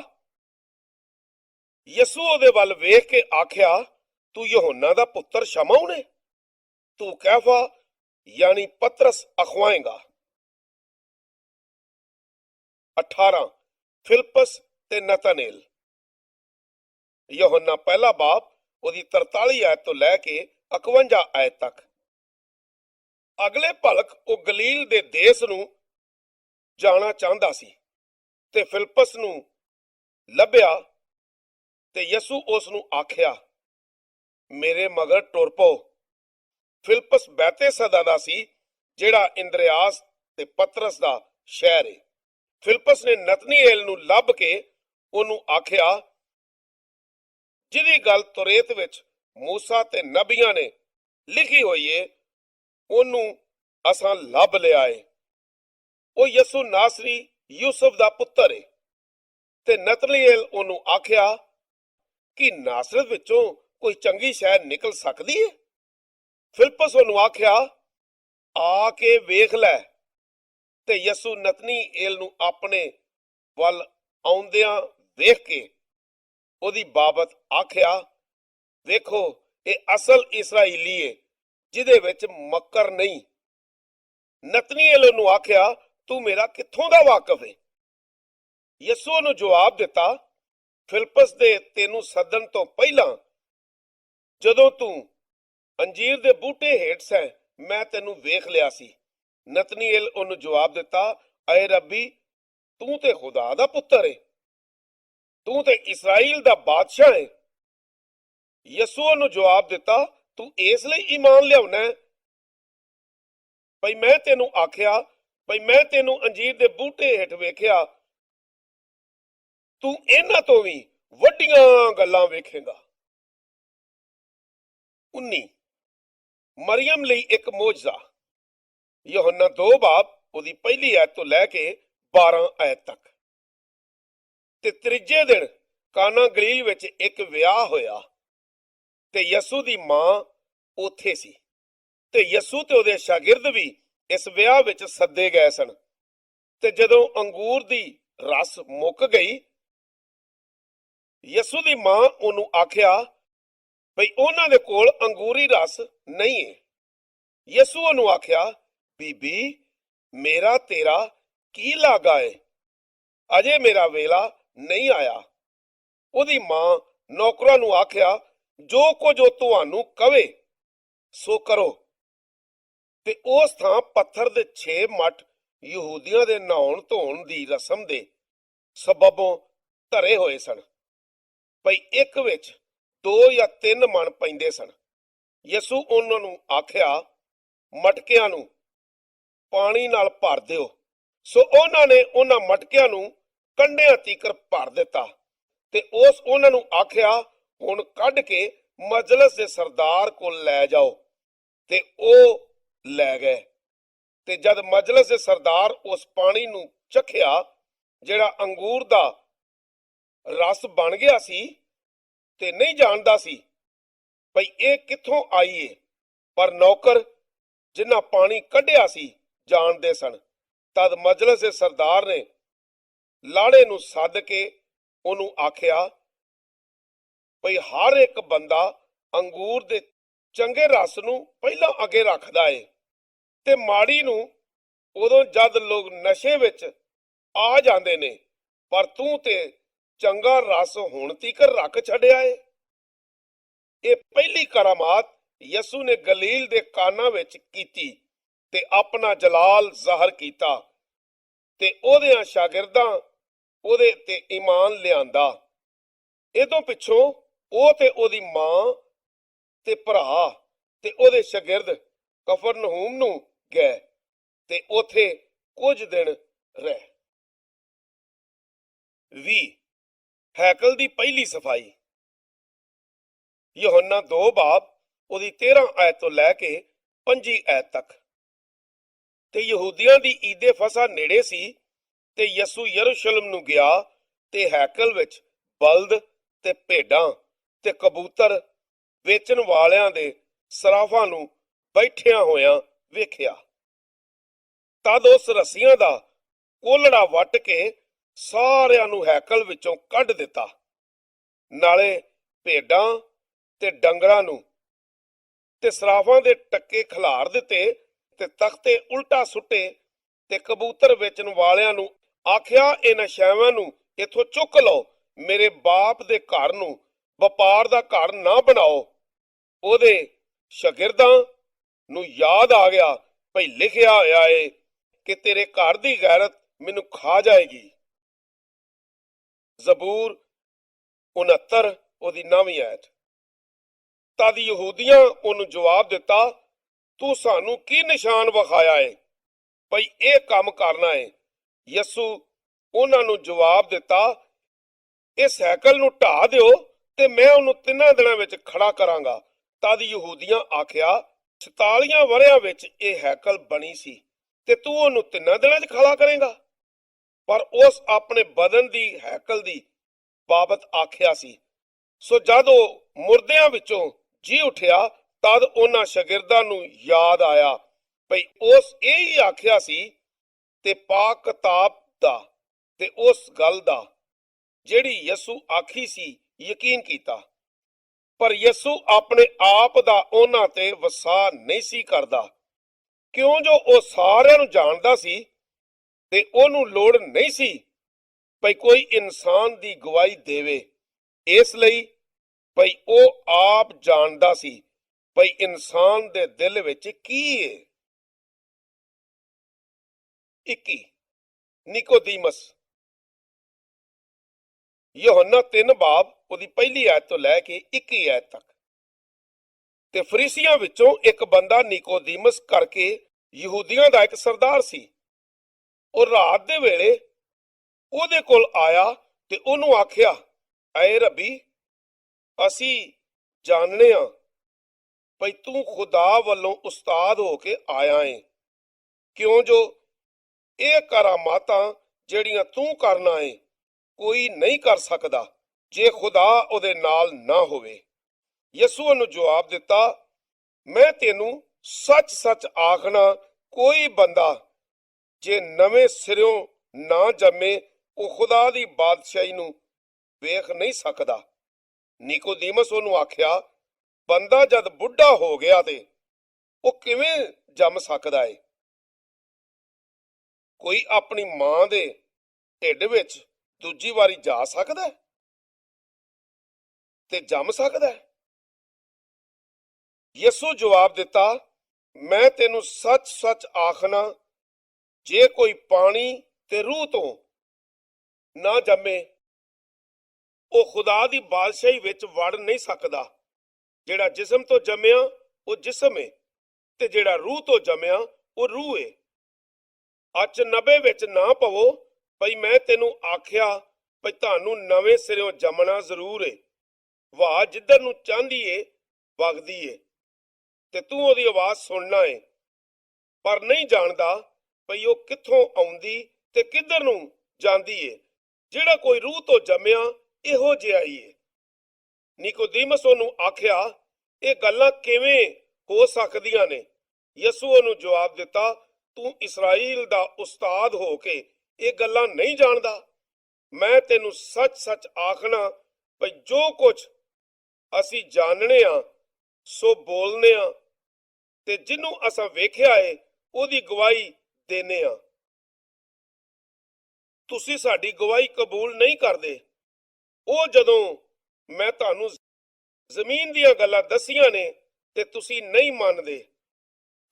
ਯਸੂ ਉਹਦੇ ਵੱਲ ਵੇਖ ਕੇ ਆਖਿਆ, ਤੂੰ ਯਹੋਨਾ ਦਾ ਪੁੱਤਰ ਸ਼ਮੌਨ ਏ? ਤੂੰ ਕੈਫਾ ਯਾਨੀ ਪਤਰਸ ਅਖਵਾਏਗਾ। 18 ਫਿਲਪਸ ਤੇ ਨਤਨੇਲ। ਯਹੋਨਾ ਪਹਿਲਾ ਬਾਬ ਉਹਦੀ 43 ਆਇਤ ਤੋਂ ਲੈ ਕੇ 51 ਆਇਤ ਤੱਕ। ਅਗਲੇ ਭਲਕ ਉਹ ਗਲੀਲ ਦੇ ਦੇਸ ਨੂੰ ਜਾਣਾ ਚਾਹੁੰਦਾ ਸੀ ਤੇ ਫਿਲਪਸ ਨੂੰ ਲੱਭਿਆ ਤੇ ਯਸੂ ਉਸ ਨੂੰ ਆਖਿਆ, ਮੇਰੇ ਮਗਰ ਟੁਰ ਪਓ। ਫਿਲਪਸ ਬੈਤੇਸਦਾ ਦਾ ਸੀ, ਜਿਹੜਾ ਇੰਦਰਿਆਸ ਤੇ ਪਤਰਸ ਦਾ ਸ਼ਹਿਰ ਏ। ਫਿਲਪਸ ਨੇ ਨਤਨੀਏਲ ਨੂੰ ਲੱਭ ਕੇ ਉਹਨੂੰ ਆਖਿਆ, ਜਿਹਦੀ ਗੱਲ ਤੁਰੇਤ ਵਿੱਚ ਮੂਸਾ ਤੇ ਨਬੀਆਂ ਨੇ ਲਿਖੀ ਹੋਈ ਏ, ਉਹਨੂੰ ਅਸਾਂ ਲੱਭ ਲਿਆ ਏ। ਉਹ ਯਸੂ ਨਾਸਰੀ ਯੂਸਫ ਦਾ ਪੁੱਤਰ ਏ। ਤੇ ਨਤਨੀਏਲ ਉਹਨੂੰ ਆਖਿਆ, ਕਿ ਨਾਸਰਤ ਵਿੱਚੋਂ ਕੋਈ ਚੰਗੀ ਸ਼ੈ ਨਿਕਲ ਸਕਦੀ ਏ? ਫਿਲਪਸ ਉਹਨੂੰ ਆਖਿਆ, ਆ ਕੇ ਵੇਖ ਲੈ। ਤੇ ਯਸੂ ਨਤਨੀਏਲ ਨੂੰ ਆਪਣੇ ਵੱਲ ਆਉਂਦਿਆਂ ਵੇਖ ਕੇ ਉਹਦੀ ਬਾਬਤ ਆਖਿਆ, ਵੇਖੋ ਇਹ ਅਸਲ ਇਸਰਾਈਲੀ ਏ, ਜਿਹਦੇ ਵਿੱਚ ਮੱਕਰ ਨਹੀਂ। ਨਤਨੀਏਲ ਨੂੰ ਆਖਿਆ, ਤੂੰ ਮੇਰਾ ਕਿੱਥੋਂ ਦਾ ਵਾਕਫ ਏ? ਯਸੂ ਨੂੰ ਜਵਾਬ ਦਿੱਤਾ, ਫਿਲਪਸ ਦੇ ਤੈਨੂੰ ਸੱਦਣ ਤੋਂ ਪਹਿਲਾਂ ਜਦੋਂ ਤੂੰ ਅੰਜੀਰ ਦੇ ਬੂਟੇ ਹੇਠ ਸੈਂ, ਮੈਂ ਤੈਨੂੰ ਵੇਖ ਲਿਆ ਸੀ। ਨਤਨੀਏਲ ਉਹਨੂੰ ਜਵਾਬ ਦਿੱਤਾ, ਐ ਰੱਬੀ, ਤੂੰ ਤੇ ਖੁਦਾ ਦਾ ਪੁੱਤਰ ਏ, ਤੂੰ ਤੇ ਇਸਰਾਈਲ ਦਾ ਬਾਦਸ਼ਾਹ ਏ। ਯਸੂ ਨੂੰ ਜਵਾਬ ਦਿੱਤਾ, ਤੂੰ ਇਸ ਲਈ ਈਮਾਨ ਲਿਆਉਣਾ ਹੈ? ਭਈ ਮੈਂ ਤੈਨੂੰ ਆਖਿਆ, ਭਈ ਮੈਂ ਤੈਨੂੰ ਅੰਜੀਰ ਦੇ ਬੂਟੇ ਹੇਠ ਵੇਖਿਆ, ਤੂੰ ਇਹਨਾਂ ਤੋਂ ਵੀ ਵੱਡੀਆਂ ਗੱਲਾਂ ਵੇਖੇਗਾ। 19 ਮਰੀਅਮ ਲਈ ਇੱਕ ਮੋਜਜ਼ਾ। ਯਹੋਨਾ 2 ਬਾਬ ਉਹਦੀ ਪਹਿਲੀ ਆਇਤ ਤੋਂ ਲੈ ਕੇ 12 ਆਇਤ ਤੱਕ। ਤੇ ਤੀਜੇ ਦਿਨ ਕਾਨਾ ਗਲੀਲ ਵਿੱਚ ਇੱਕ ਵਿਆਹ ਹੋਇਆ ਤੇ ਯਸੂ ਦੀ ਮਾਂ ਉੱਥੇ ਸੀ, ਤੇ ਯਸੂ ਤੇ ਉਹਦੇ ਸ਼ਾਗਿਰਦ ਵੀ ਇਸ ਵਿਆਹ ਵਿੱਚ ਸੱਦੇ ਗਏ ਸਨ। ਤੇ ਜਦੋਂ ਅੰਗੂਰ ਦੀ ਰਸ ਮੁੱਕ ਗਈ, ਯਸੂ ਦੀ ਮਾਂ ਉਹਨੂੰ ਆਖਿਆ, ਭਈ ਉਹਨਾਂ ਦੇ ਕੋਲ ਅੰਗੂਰੀ ਰਸ ਨਹੀਂ ਹੈ। ਯਸੂ ਉਹਨੂੰ ਆਖਿਆ, ਬੀਬੀ, ਮੇਰਾ ਤੇਰਾ ਕੀ ਲਾਗਾ ਏ? ਅਜੇ ਮੇਰਾ ਵੇਲਾ ਨਹੀਂ ਆਇਆ। ਉਹਦੀ ਮਾਂ ਨੌਕਰਾਂ ਨੂੰ ਆਖਿਆ, ਜੋ ਕੁਝ ਉਹ ਤੁਹਾਨੂੰ ਕਵੇ ਸੋ ਕਰੋ। ਤੇ ਉਸ ਥਾਂ ਪੱਥਰ ਦੇ 6 ਮੱਠ ਯਹੂਦੀਆਂ ਦੇ ਨਹਾਉਣ ਧੋਣ ਦੀ ਰਸਮ ਦੇ ਸਬਬੋਂ ਧਰੇ ਹੋਏ ਸਨ, ਭਈ ਇੱਕ ਵਿੱਚ 2 ਜਾਂ 3 ਮਣ ਪੈਂਦੇ ਸਨ। ਯਸੂ ਉਹਨਾਂ ਨੂੰ ਆਖਿਆ, ਮਟਕਿਆਂ ਨੂੰ ਪਾਣੀ ਨਾਲ ਭਰ ਦਿਓ। ਸੋ ਉਹਨਾਂ ਨੇ ਉਹਨਾਂ ਮਟਕਿਆਂ ਨੂੰ ਕੰਢਿਆਂ ਤੀਕਰ ਭਰ ਦਿੱਤਾ। ਤੇ ਉਸ ਉਹਨਾਂ ਨੂੰ ਆਖਿਆ, ਹੁਣ ਕੱਢ ਕੇ ਮਜਲਿਸ ਦੇ ਸਰਦਾਰ ਕੋਲ ਲੈ ਜਾਓ। ਤੇ ਉਹ ਲੈ ਗਏ। ਤੇ ਜਦ ਮਜਲਿਸ ਦੇ ਸਰਦਾਰ ਉਸ ਪਾਣੀ ਨੂੰ ਚਖਿਆ, ਜਿਹੜਾ ਅੰਗੂਰ ਦਾ ਰਸ ਬਣ ਗਿਆ ਸੀ, ਤੇ ਨਹੀਂ ਜਾਣਦਾ ਸੀ ਭਈ ਇਹ ਕਿੱਥੋਂ ਆਈ ਏ, ਪਰ ਨੌਕਰ ਜਿਨ੍ਹਾਂ ਪਾਣੀ ਕੱਢਿਆ ਸੀ ਜਾਣਦੇ ਸਨ। ਤਦ ਮਜਲਿਸ ਦੇ ਸਰਦਾਰ ਨੇ ਲਾੜੇ ਨੂੰ ਸੱਦ ਕੇ ਉਹਨੂੰ ਆਖਿਆ, ਭਈ ਹਰ ਇੱਕ ਬੰਦਾ ਅੰਗੂਰ ਦੇ ਚੰਗੇ ਰਸ ਨੂੰ ਪਹਿਲਾਂ ਅੱਗੇ ਰੱਖਦਾ ਏ, ਤੇ ਮਾੜੀ ਨੂੰ ਉਦੋਂ ਜਦ ਲੋਕ ਨਸ਼ੇ ਵਿੱਚ ਆ ਜਾਂਦੇ ਨੇ, ਪਰ ਤੂੰ ਤੇ ਚੰਗਾ ਰਸ ਹੁਣ ਤੀਕਰ ਰੱਖ ਛੱਡਿਆ ਏ। ਇਹ ਪਹਿਲੀ ਕਰਾਮਾਤ ਯਸੂ ਨੇ ਗਲੀਲ ਦੇ ਕਾਨਾ ਵਿੱਚ ਕੀਤੀ ਤੇ ਆਪਣਾ ਜਲਾਲ ਜ਼ਾਹਰ ਕੀਤਾ। ਤੇ ਉਹਦਿਆਂ ਸ਼ਾਗਿਰਦਾਂ ਉਹਦੇ ਤੇ ਈਮਾਨ ਲਿਆਂਦਾ। ਇਹਦੋਂ ਪਿੱਛੋਂ ਉਹ ਤੇ ਉਹਦੀ ਮਾਂ ਤੇ ਭਰਾ ਤੇ ਉਹਦੇ ਸ਼ਾਗਿਰਦ ਕਫਰਨਹੂਮ ਨੂੰ ਗਏ ਤੇ ਉਥੇ ਕੁਝ ਦਿਨ ਰਹੇ। 20 ਹੈਕਲ ਦੀ ਪਹਿਲੀ ਸਫਾਈ। ਯਹੋਨਾ 2 ਬਾਬ ਉਹਦੀ 13 ਆਇਤ ਤੋਂ ਲੈ ਕੇ 25 ਆਇਤ ਤੱਕ। ਤੇ ਯਹੂਦੀਆਂ ਦੀ ਈਦੇ ਫਸਾ ਨੇੜੇ ਸੀ ਤੇ ਯਸੂ ਯਰੂਸ਼ਲਮ ਨੂੰ ਗਿਆ ਤੇ ਹੈਕਲ ਵਿੱਚ ਬਲਦ ਤੇ ਭੇਡਾਂ ਤੇ ਕਬੂਤਰ ਵੇਚਣ ਵਾਲਿਆਂ ਦੇ ਸਰਾਫਾਂ ਨੂੰ ਬੈਠਿਆਂ ਹੋਇਆਂ ਵੇਖਿਆ। ਤਦ ਉਸ ਰੱਸੀਆਂ ਦਾ ਕੋਲੜਾ ਵੱਟ ਕੇ ਸਾਰਿਆਂ ਨੂੰ ਹੈਕਲ ਵਿੱਚੋਂ ਕੱਢ ਦਿੱਤਾ। ਨਾਲੇ ਭੇਡਾਂ ਤੇ ਡੰਗਰਾਂ ਨੂੰ ਤੇ ਸਰਾਫਾਂ ਦੇ ਟੱਕੇ ਖਿਲਾਰ ਦਿੱਤੇ ਤੇ ਤਖਤੇ ਉਲਟਾ ਸੁੱਟੇ ਤੇ ਕਬੂਤਰ ਵੇਚਣ ਵਾਲਿਆਂ ਨੂੰ ਆਖਿਆ, ਇਹਨਾਂ ਸ਼ੈਵਾਂ ਨੂੰ ਇੱਥੋਂ ਚੁੱਕ ਲਓ, ਮੇਰੇ ਬਾਪ ਦੇ ਘਰ ਨੂੰ ਵਪਾਰ ਦਾ ਘਰ ਨਾ ਬਣਾਓ। ਉਹਦੇ ਸ਼ਾਗਿਰਦਾਂ ਨੂੰ ਯਾਦ ਆ ਗਿਆ ਭਈ ਲਿਖਿਆ ਹੋਇਆ ਏ ਕਿ ਤੇਰੇ ਘਰ ਦੀ ਗੈਰਤ ਮੈਨੂੰ ਖਾ ਜਾਏਗੀ। ਜ਼ਬੂਰ 69 ਉਹਦੀ 9ਵੀਂ ਆਇਤ। ਤਦ ਯਹੂਦੀਆਂ ਉਹਨੂੰ ਜਵਾਬ ਦਿੱਤਾ, ਤੂੰ ਸਾਨੂੰ ਕੀ ਨਿਸ਼ਾਨ ਵਿਖਾਇਆ ਏ ਭਈ ਇਹ ਕੰਮ ਕਰਨਾ ਏ? ਯਸੂ ਉਹਨਾਂ ਨੂੰ ਜਵਾਬ ਦਿੱਤਾ, ਇਸ ਹੈਕਲ ਨੂੰ ਢਾਹ ਦਿਓ ਤੇ ਮੈਂ ਉਹਨੂੰ 3 ਦਿਨਾਂ ਵਿੱਚ ਖੜਾ ਕਰਾਂਗਾ। ਤਦ ਯਹੂਦੀਆਂ ਆਖਿਆ, 44 ਵਰ੍ਹਿਆਂ ਵਿੱਚ ਇਹ ਹੈਕਲ ਬਣੀ ਸੀ ਤੇ ਤੂੰ ਉਹਨੂੰ 3 ਦਿਨਾਂ 'ਚ ਖੜਾ ਕਰੇਂਗਾ? ਪਰ ਉਸ ਆਪਣੇ ਬਦਨ ਦੀ ਹੈਕਲ ਦੀ ਬਾਬਤ ਆਖਿਆ ਸੀ। ਸੋ ਜਦ ਉਹ ਮੁਰਦਿਆਂ ਵਿੱਚੋਂ ਜੀ ਉੱਠਿਆ ਤਦ ਉਹਨਾਂ ਸ਼ਾਗਿਰਦਾਂ ਨੂੰ ਯਾਦ ਆਇਆ ਭਈ ਉਸ ਇਹ ਹੀ ਆਖਿਆ ਸੀ ਤੇ ਪਾਕ ਕਿਤਾਬ ਦਾ ਤੇ ਉਸ ਗੱਲ ਦਾ ਜਿਹੜੀ ਯਸੂ ਆਖੀ ਸੀ ਯਕੀਨ ਕੀਤਾ। ਪਰ ਯਸੂ ਆਪਣੇ ਆਪ ਦਾ ਉਹਨਾਂ ਤੇ ਵਸਾ ਨਹੀਂ ਸੀ ਕਰਦਾ, ਕਿਉਂ ਜੋ ਉਹ ਸਾਰਿਆਂ ਨੂੰ ਜਾਣਦਾ ਸੀ ਤੇ ਉਹਨੂੰ ਲੋੜ ਨਹੀਂ ਸੀ ਭਈ ਕੋਈ ਇਨਸਾਨ ਦੀ ਗਵਾਹੀ ਦੇਵੇ, ਇਸ ਲਈ ਭਈ ਉਹ ਆਪ ਜਾਣਦਾ ਸੀ ਭਈ ਇਨਸਾਨ ਦੇ ਦਿਲ ਵਿੱਚ ਕੀ ਏ। 21 ਨਿਕੋਦੀਮਸ। ਯਹੋਨਾ 3 ਬਾਬ ਉਹਦੀ ਪਹਿਲੀ ਆਇਤ ਤੋਂ ਲੈ ਕੇ 21 ਆਇਤ ਤੱਕ। ਤੇ ਫਰੀਸੀਆਂ ਵਿੱਚੋਂ ਇੱਕ ਬੰਦਾ ਨਿਕੋਦੀਮਸ ਕਰਕੇ ਯਹੂਦੀਆਂ ਦਾ ਇੱਕ ਸਰਦਾਰ ਸੀ। ਉਹ ਰਾਤ ਦੇ ਵੇਲੇ ਉਹਦੇ ਕੋਲ ਆਇਆ ਤੇ ਉਹਨੂੰ ਆਖਿਆ, ਐ ਰੱਬੀ, ਅਸੀਂ ਜਾਣਦੇ ਹਾਂ ਭਈ ਤੂੰ ਖੁਦਾ ਵੱਲੋਂ ਉਸਤਾਦ ਹੋ ਕੇ ਆਇਆ ਏ, ਕਿਉਂ ਜੋ ਇਹ ਕਰਾਮਾਤਾਂ ਜਿਹੜੀਆਂ ਤੂੰ ਕਰਨਾ ਏ ਕੋਈ ਨਹੀਂ ਕਰ ਸਕਦਾ ਜੇ ਖੁਦਾ ਉਹਦੇ ਨਾਲ ਨਾ ਹੋਵੇ। ਯਸੂਆ ਨੂੰ ਜਵਾਬ ਦਿੱਤਾ, ਮੈਂ ਤੈਨੂੰ ਸੱਚ ਸੱਚ ਆਖਣਾ, ਕੋਈ ਬੰਦਾ ਜੇ ਨਵੇਂ ਸਿਰਿਓਂ ਨਾ ਜੰਮੇ ਉਹ ਖੁਦਾ ਦੀ ਬਾਦਸ਼ਾਹੀ ਨੂੰ ਵੇਖ ਨਹੀਂ ਸਕਦਾ। ਨਿਕੋਦੀਮਸ ਉਹਨੂੰ ਆਖਿਆ, ਬੰਦਾ ਜਦ ਬੁੱਢਾ ਹੋ ਗਿਆ ਤੇ ਉਹ ਕਿਵੇਂ ਜੰਮ ਸਕਦਾ ਏ? ਕੋਈ ਆਪਣੀ ਮਾਂ ਦੇ ਢਿੱਡ ਵਿੱਚ ਦੂਜੀ ਵਾਰੀ ਜਾ ਸਕਦਾ ਤੇ ਜੰਮ ਸਕਦਾ? ਯਸੂ ਜਵਾਬ ਦਿੱਤਾ, ਮੈਂ ਤੈਨੂੰ ਸੱਚ ਸੱਚ ਆਖਣਾ, ਜੇ ਕੋਈ ਪਾਣੀ ਤੇ ਰੂਹ ਤੋਂ ਨਾ ਜੰਮੇ ਉਹ ਖੁਦਾ ਦੀ ਬਾਦਸ਼ਾਹੀ ਵਿੱਚ ਵੜ ਨਹੀਂ ਸਕਦਾ। ਜਿਹੜਾ ਜਿਸਮ ਤੋਂ ਜੰਮਿਆ ਉਹ ਜਿਸਮ ਏ ਤੇ ਜਿਹੜਾ ਰੂਹ ਤੋਂ ਜੰਮਿਆ ਉਹ ਰੂਹ ਏ। ਅਚਨਬੇ ਵਿੱਚ ਨਾ ਪਵੋ ਭਈ ਮੈਂ ਤੈਨੂੰ ਆਖਿਆ ਭਈ ਤੁਹਾਨੂੰ ਨਵੇਂ ਸਿਰਿਓਂ ਜੰਮਣਾ ਜ਼ਰੂਰ ਏ। ਵਾਹ ਜਿੱਧਰ ਨੂੰ ਚਾਹੁੰਦੀ ਏ ਵਗਦੀ ਏ ਤੇ ਤੂੰ ਉਹਦੀ ਆਵਾਜ਼ ਸੁਣਨਾ ਏ, ਪਰ ਨਹੀਂ ਜਾਣਦਾ ਭਈ ਉਹ ਕਿੱਥੋਂ ਆਉਂਦੀ ਤੇ ਕਿੱਧਰ ਨੂੰ ਜਾਂਦੀ ਏ। ਜਿਹੜਾ ਕੋਈ ਰੂਹ ਤੋਂ ਜੰਮਿਆ ਇਹੋ ਜਿਹਾ ਹੀ ਏ। ਨਿਕੋਦੀਮਸ ਉਹਨੂੰ ਆਖਿਆ, ਇਹ ਗੱਲਾਂ ਕਿਵੇਂ ਹੋ ਸਕਦੀਆਂ ਨੇ? ਯਸੂ ਉਹਨੂੰ ਜਵਾਬ ਦਿੱਤਾ, ਤੂੰ ਇਸਰਾਈਲ ਦਾ ਉਸਤਾਦ ਹੋ ਕੇ ਇਹ ਗੱਲਾਂ ਨਹੀਂ ਜਾਣਦਾ? ਮੈਂ ਤੈਨੂੰ ਸੱਚ ਸੱਚ ਆਖਣਾ ਭਈ ਜੋ ਕੁਝ ਅਸੀਂ ਜਾਣਨੇ ਆ ਸੋ ਬੋਲਨੇ ਆ ਤੇ ਜਿਹਨੂੰ ਅਸਾਂ ਵੇਖਿਆ ਏ ਉਹਦੀ ਗਵਾਹੀ ਦੇਨੇ ਆ। ਤੁਸੀਂ ਸਾਡੀ ਗਵਾਹੀ ਕਬੂਲ ਨਹੀਂ ਕਰਦੇ। ਉਹ ਜਦੋਂ ਮੈਂ ਤੁਹਾਨੂੰ ਜ਼ਮੀਨ ਦੀਆਂ ਗੱਲਾਂ ਦੱਸੀਆਂ ਨੇ ਤੇ ਤੁਸੀਂ ਨਹੀਂ ਮੰਨਦੇ,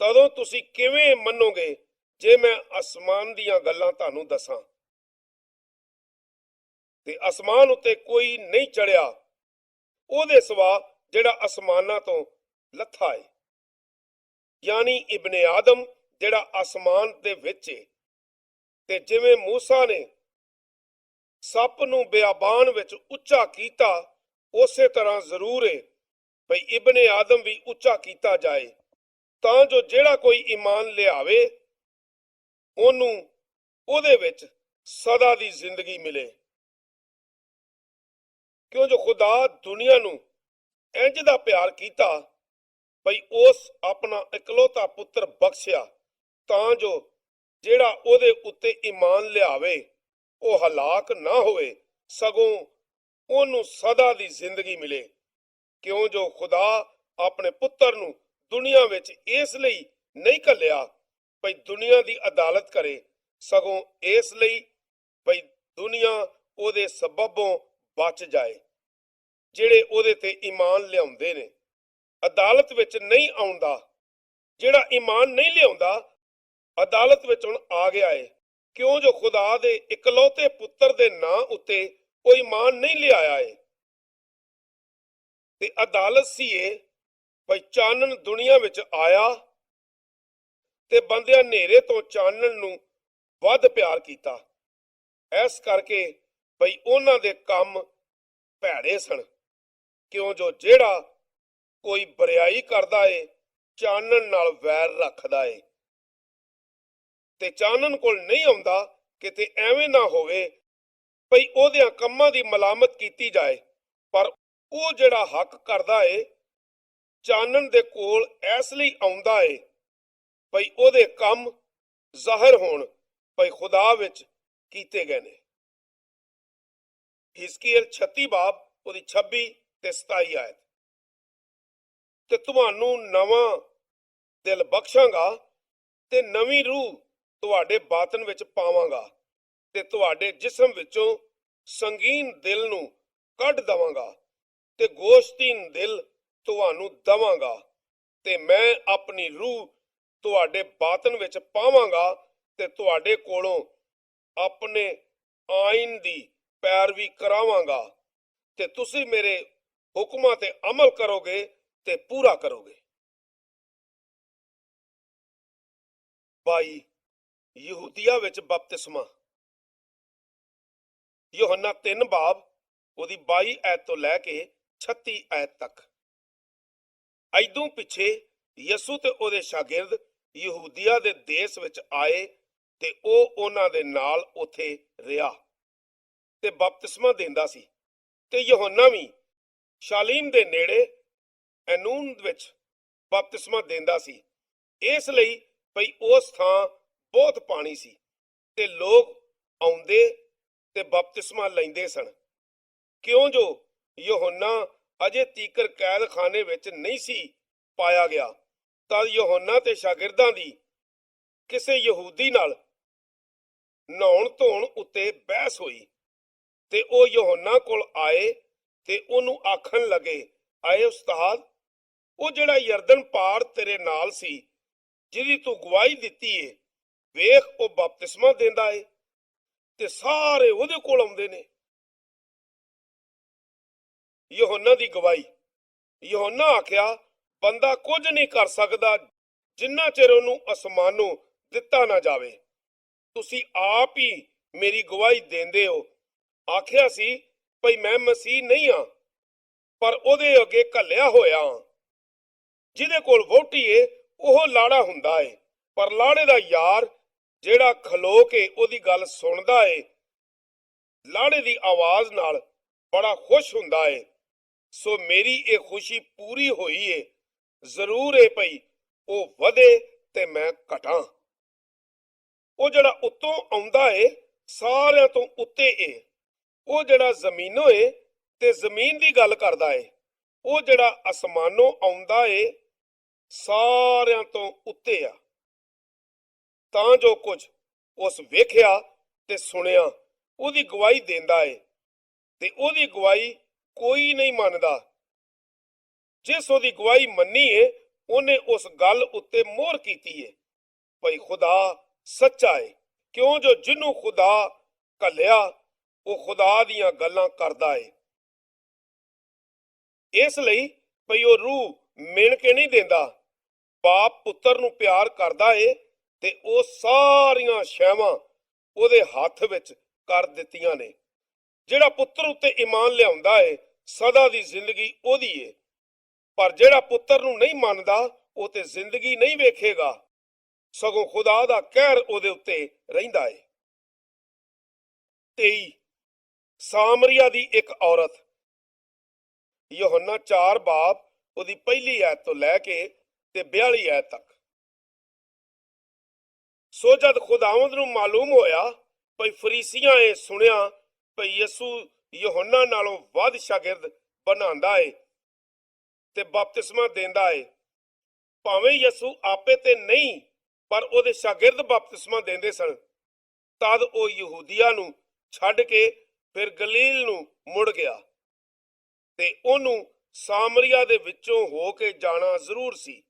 ਤਦੋਂ ਤੁਸੀਂ ਕਿਵੇਂ ਮੰਨੋਗੇ ਜੇ ਮੈਂ ਅਸਮਾਨ ਦੀਆਂ ਗੱਲਾਂ ਤੁਹਾਨੂੰ ਦੱਸਾਂ ਤੇ ਅਸਮਾਨ ਉੱਤੇ ਕੋਈ ਨਹੀਂ ਚੜਿਆ ਉਹਦੇ ਸਿਵਾ ਜਿਹੜਾ ਅਸਮਾਨਾਂ ਤੋਂ ਲੱਥਾ ਹੈ, ਯਾਨੀ ਇਬਨ ਆਦਮ ਜਿਹੜਾ ਅਸਮਾਨ ਦੇ ਵਿੱਚ ਹੈ। ਤੇ ਜਿਵੇਂ ਮੂਸਾ ਨੇ ਸੱਪ ਨੂੰ ਬਿਆਬਾਨ ਵਿੱਚ ਉੱਚਾ ਕੀਤਾ, ਉਸੇ ਤਰ੍ਹਾਂ ਜ਼ਰੂਰ ਹੈ ਭਈ ਇਬਨ ਆਦਮ ਵੀ ਉੱਚਾ ਕੀਤਾ ਜਾਏ, ਤਾਂ ਜੋ ਜਿਹੜਾ ਕੋਈ ਈਮਾਨ ਲਿਆਵੇ ਉਹਨੂੰ ਉਹਦੇ ਵਿੱਚ ਸਦਾ ਦੀ ਜ਼ਿੰਦਗੀ ਮਿਲੇ। ਕਿਉਂ ਜੋ ਖੁਦਾ ਦੁਨੀਆ ਨੂੰ ਇੰਜ ਦਾ ਪਿਆਰ ਕੀਤਾ ਭਈ ਉਸ ਆਪਣਾ ਇਕਲੌਤਾ ਪੁੱਤਰ ਬਖਸ਼ਿਆ, ਤਾਂ ਜੋ ਜਿਹੜਾ ਉਹਦੇ ਉੱਤੇ ਈਮਾਨ ਲਿਆਵੇ ਉਹ ਹਲਾਕ ਨਾ ਹੋਵੇ, ਸਗੋਂ ਉਹਨੂੰ ਸਦਾ ਦੀ ਜ਼ਿੰਦਗੀ ਮਿਲੇ। ਕਿਉਂ ਜੋ ਖੁਦਾ ਆਪਣੇ ਪੁੱਤਰ ਨੂੰ ਦੁਨੀਆ ਵਿੱਚ ਇਸ ਲਈ ਨਹੀਂ ਘੱਲਿਆ ਭਈ ਦੁਨੀਆ ਦੀ ਅਦਾਲਤ ਕਰੇ, ਸਗੋਂ ਇਸ ਲਈ ਭਈ ਦੁਨੀਆ ਉਹਦੇ ਸਬਬੋਂ ਬਚ ਜਾਏ। ਜਿਹੜੇ ਉਹਦੇ ਤੇ ਈਮਾਨ ਲਿਆਉਂਦੇ ਨੇ ਅਦਾਲਤ ਵਿੱਚ ਨਹੀਂ ਆਉਂਦਾ, ਜਿਹੜਾ ਈਮਾਨ ਨਹੀਂ ਲਿਆਉਂਦਾ ਅਦਾਲਤ ਵਿੱਚ ਹੁਣ ਆ ਗਿਆ ਏ। ਕਿਉਂ ਜੋ ਖੁਦਾ ਦੇ ਇਕਲੌਤੇ ਪੁੱਤਰ ਦੇ ਨਾਂ ਉੱਤੇ ਉਹ ਈਮਾਨ ਨਹੀਂ ਲਿਆਇਆ ਏ। ਤੇ ਅਦਾਲਤ ਸੀ ਇਹ ਭਈ ਚਾਨਣ ਦੁਨੀਆ ਵਿੱਚ ਆਇਆ ਤੇ ਬੰਦਿਆਂ ਹਨੇਰੇ ਤੋਂ ਚਾਨਣ ਨੂੰ ਵੱਧ ਪਿਆਰ ਕੀਤਾ, ਇਸ ਕਰਕੇ ਭਈ ਉਹਨਾਂ ਦੇ ਕੰਮ ਭੈੜੇ ਸਨ। ਕਿਉਂ ਜੋ ਜਿਹੜਾ ਕੋਈ ਬਰਿਆਈ ਕਰਦਾ ਏ ਚਾਨਣ ਨਾਲ ਵੈਰ ਰੱਖਦਾ ਏ ਤੇ ਚਾਨਣ ਕੋਲ ਨਹੀਂ ਆਉਂਦਾ, ਕਿਤੇ ਐਵੇਂ ਨਾ ਹੋਵੇ ਭਈ ਉਹਦਿਆਂ ਕੰਮਾਂ ਦੀ ਮਲਾਮਤ ਕੀਤੀ ਜਾਏ। ਪਰ ਉਹ ਜਿਹੜਾ ਹੱਕ ਕਰਦਾ ਏ ਚਾਨਣ ਦੇ ਕੋਲ ਇਸ ਲਈ ਆਉਂਦਾ ਏ ਭਈ ਉਹਦੇ ਕੰਮ ਜ਼ਾਹਿਰ ਹੋਣ ਭਈ ਖੁਦਾ ਵਿੱਚ ਕੀਤੇ ਗਏ ਨੇ। ਹਿਜ਼ਕੀਏਲ 36 ਬਾਬ ਉਹਦੀ 26 ਤੇ 27 ਆਇਤ। ਤੇ ਤੁਹਾਨੂੰ ਨਵਾਂ ਦਿਲ ਬਖਸ਼ਾਂਗਾ ਤੇ ਨਵੀਂ ਰੂਹ ਤੁਹਾਡੇ ਬਾਤਨ ਵਿੱਚ ਪਾਵਾਂਗਾ ਤੇ ਤੁਹਾਡੇ ਜਿਸਮ ਵਿੱਚੋਂ ਸੰਗੀਨ ਦਿਲ ਨੂੰ ਕੱਢ ਦਵਾਂਗਾ ਤੇ ਗੋਸ਼ਤੀਨ ਦਿਲ ਤੁਹਾਨੂੰ ਦਵਾਂਗਾ ਤੇ ਮੈਂ ਆਪਣੀ ਰੂਹ ਤੁਹਾਡੇ ਬਾਤਨ ਵਿੱਚ ਪਾਵਾਂਗਾ ਤੇ ਤੁਹਾਡੇ ਕੋਲੋਂ ਆਪਣੇ ਆਇਨ ਦੀ ਪੈਰਵੀ ਕਰਾਵਾਂਗਾ ਤੇ ਤੁਸੀਂ ਮੇਰੇ ਹੁਕਮਾਂ ਤੇ ਅਮਲ ਕਰੋਗੇ ਤੇ ਪੂਰਾ ਕਰੋਗੇ। 22 ਯਹੂਦੀਆ ਵਿੱਚ ਬਪਤਿਸਮਾ। ਯੋਹੰਨਾ 3 ਬਾਬ ਉਹਦੀ 22 ਐਤ ਤੋਂ ਲੈ ਕੇ 36 ਐਤ ਤੱਕ। ਐਦੋਂ ਪਿੱਛੇ ਯਿਸੂ ਤੇ ਉਹਦੇ ਸ਼ਾਗਿਰਦ ਯਹੂਦੀਆ ਦੇ ਦੇਸ਼ ਵਿੱਚ ਆਏ ਤੇ ਉਹ ਉਹਨਾਂ ਦੇ ਨਾਲ ਉੱਥੇ ਰਿਹਾ ਤੇ ਬਪਤਿਸਮਾ ਦਿੰਦਾ ਸੀ। ਤੇ ਯੋਹੰਨਾ ਵੀ ਸ਼ਾਲੀਮ ਦੇ ਨੇੜੇ ਐਨੂਨ ਵਿੱਚ ਬਪਤਿਸਮਾ ਦਿੰਦਾ ਸੀ, ਇਸ ਲਈ ਭਈ ਉਸ ਥਾਂ ਬਹੁਤ ਪਾਣੀ ਸੀ ਤੇ ਲੋਕ ਆਉਂਦੇ ਤੇ ਬਪਤਿਸਮਾ ਲੈਂਦੇ ਸਨ। ਕਿਉਂ ਜੋ ਯੋਹੰਨਾ ਅਜੇ ਤੀਕਰ ਕੈਦਖਾਨੇ ਵਿੱਚ ਨਹੀਂ ਸੀ ਪਾਇਆ ਗਿਆ, ਤਾਂ ਯੋਹੰਨਾ ਤੇ ਸ਼ਾਗਿਰਦਾਂ ਦੀ ਕਿਸੇ ਯਹੂਦੀ ਨਾਲ ਨਹਾਉਣ ਧੋਣ ਉੱਤੇ ਬਹਿਸ ਹੋਈ ਤੇ ਉਹ ਯੋਹੰਨਾ ਕੋਲ ਆਏ ਤੇ ਉਹਨੂੰ ਆਖਣ ਲੱਗੇ, ਆਏ ਉਸਤਾਦ, ਉਹ ਜਿਹੜਾ ਯਰਦਨ ਪਾਰ ਤੇਰੇ ਨਾਲ ਸੀ ਜਿਹਦੀ ਤੂੰ ਗਵਾਹੀ ਦਿੱਤੀ ਏ, ਵੇਖ ਉਹ ਬਪਤਿਸਮਾ ਦਿੰਦਾ ਏ ਤੇ ਸਾਰੇ ਉਹਦੇ ਕੋਲ ਆਉਂਦੇ ਨੇ। ਯੋਹੰਨਾ ਦੀ ਗਵਾਹੀ। ਯੋਹੰਨਾ ਆਖਿਆ, ਬੰਦਾ ਕੁਝ ਨਹੀਂ ਕਰ ਸਕਦਾ ਜਿੰਨਾ ਚਿਰ ਉਹਨੂੰ ਅਸਮਾਨੋਂ ਦਿੱਤਾ ਨਾ ਜਾਵੇ। ਤੁਸੀਂ ਆਪ ਹੀ ਮੇਰੀ ਗਵਾਹੀ ਦਿੰਦੇ ਹੋ। ਆਖਿਆ ਸੀ ਭਈ ਮੈਂ ਮਸੀਹ ਨਹੀਂ ਹਾਂ, ਪਰ ਉਹਦੇ ਅੱਗੇ ਘੱਲਿਆ ਹੋਇਆ ਹਾਂ। ਜਿਹਦੇ ਕੋਲ ਵਹੁਟੀ ਏ ਉਹ ਲਾੜਾ ਹੁੰਦਾ ਏ, ਪਰ ਲਾੜੇ ਦਾ ਯਾਰ ਜਿਹੜਾ ਖਲੋ ਕੇ ਉਹਦੀ ਗੱਲ ਸੁਣਦਾ ਏ, ਲਾੜੇ ਦੀ ਆਵਾਜ਼ ਨਾਲ ਬੜਾ ਖੁਸ਼ ਹੁੰਦਾ ਏ। ਸੋ ਮੇਰੀ ਇਹ ਖੁਸ਼ੀ ਪੂਰੀ ਹੋਈ ਏ। ਜ਼ਰੂਰ ਏ ਭਈ ਉਹ ਵਧੇ ਤੇ ਮੈਂ ਘਟਾਂ। ਉਹ ਜਿਹੜਾ ਉੱਤੋਂ ਆਉਂਦਾ ਏ ਸਾਰਿਆਂ ਤੋਂ ਉੱਤੇ ਏ। ਉਹ ਜਿਹੜਾ ਜ਼ਮੀਨੋਂ ਏ ਤੇ ਜ਼ਮੀਨ ਦੀ ਗੱਲ ਕਰਦਾ ਏ। ਉਹ ਜਿਹੜਾ ਅਸਮਾਨੋਂ ਆਉਂਦਾ ਏ ਸਾਰਿਆਂ ਤੋਂ ਉੱਤੇ ਆ। ਤਾਂ ਜੋ ਕੁਝ ਉਸ ਵੇਖਿਆ ਤੇ ਸੁਣਿਆ ਉਹਦੀ ਗਵਾਹੀ ਦਿੰਦਾ ਏ ਤੇ ਉਹਦੀ ਗਵਾਹੀ ਕੋਈ ਨਹੀਂ ਮੰਨਦਾ। ਜਿਸ ਉਹਦੀ ਗਵਾਹੀ ਮੰਨੀ ਏ ਉਹਨੇ ਉਸ ਗੱਲ ਉੱਤੇ ਮੋਹਰ ਕੀਤੀ ਏ ਭਈ ਖੁਦਾ ਸੱਚਾ ਏ, ਕਿਉਂ ਜੋ ਜਿਹਨੂੰ ਖੁਦਾ ਘੱਲਿਆ ਉਹ ਖੁਦਾ ਦੀਆਂ ਗੱਲਾਂ ਕਰਦਾ ਏ। ਇਸ ਲਈ ਭਈ ਉਹ ਰੂਹ ਮਿਣ ਕੇ ਨਹੀਂ ਦਿੰਦਾ। ਬਾਪ ਪੁੱਤਰ ਨੂੰ ਪਿਆਰ ਕਰਦਾ ਏ ਤੇ ਉਹ ਸਾਰੀਆਂ ਸ਼ੈਵਾਂ ਉਹਦੇ ਹੱਥ ਵਿੱਚ ਕਰ ਦਿੱਤੀਆਂ ਨੇ। ਜਿਹੜਾ ਪੁੱਤਰ ਉੱਤੇ ਈਮਾਨ ਲਿਆਉਂਦਾ ਏ ਸਦਾ ਦੀ ਜ਼ਿੰਦਗੀ ਉਹਦੀ ਏ, ਪਰ ਜਿਹੜਾ ਪੁੱਤਰ ਨੂੰ ਨਹੀਂ ਮੰਨਦਾ ਉਹ ਤੇ ਜ਼ਿੰਦਗੀ ਨਹੀਂ ਵੇਖੇਗਾ, ਸਗੋਂ ਖੁਦਾ ਦਾ ਕਹਿਰ ਉਹਦੇ ਉੱਤੇ ਰਹਿੰਦਾ ਏ। 23 ਸਾਮਰੀਆ ਦੀ ਇੱਕ ਔਰਤ। ਯਹੋਨਾ 4 ਬਾਬ ਉਹਦੀ ਪਹਿਲੀ ਐਤ ਤੋਂ ਲੈ ਕੇ ਤੇ 42 ਐਤ ਤੱਕ। ਸੋ ਜਦ ਖੁਦਾਵੰਦ ਨੂੰ ਮਾਲੂਮ ਹੋਇਆ ਭਈ ਫਰੀਸੀਆਂ ਇਹ ਸੁਣਿਆ ਭਈ ਯਿਸੂ ਯਹੋਨਾ ਨਾਲੋਂ ਵੱਧ ਸ਼ਾਗਿਰਦ ਬਣਾਉਂਦਾ ਏ ਤੇ ਬਪਤਿਸਮਾ ਦਿੰਦਾ ਏ, ਭਾਵੇਂ ਯਿਸੂ ਆਪੇ ਤੇ ਨਹੀਂ ਪਰ ਉਹਦੇ ਸ਼ਾਗਿਰਦ ਬਪਤਿਸਮਾ ਦਿੰਦੇ ਸਨ, ਤਦ ਉਹ ਯਹੂਦੀਆ ਨੂੰ ਛੱਡ ਕੇ ਫਿਰ ਗਲੀਲ ਨੂੰ ਮੁੜ ਗਿਆ ਤੇ ਉਹਨੂੰ ਸਾਮਰੀਆ ਦੇ ਵਿੱਚੋਂ ਹੋ ਕੇ ਜਾਣਾ ਜ਼ਰੂਰ ਸੀ।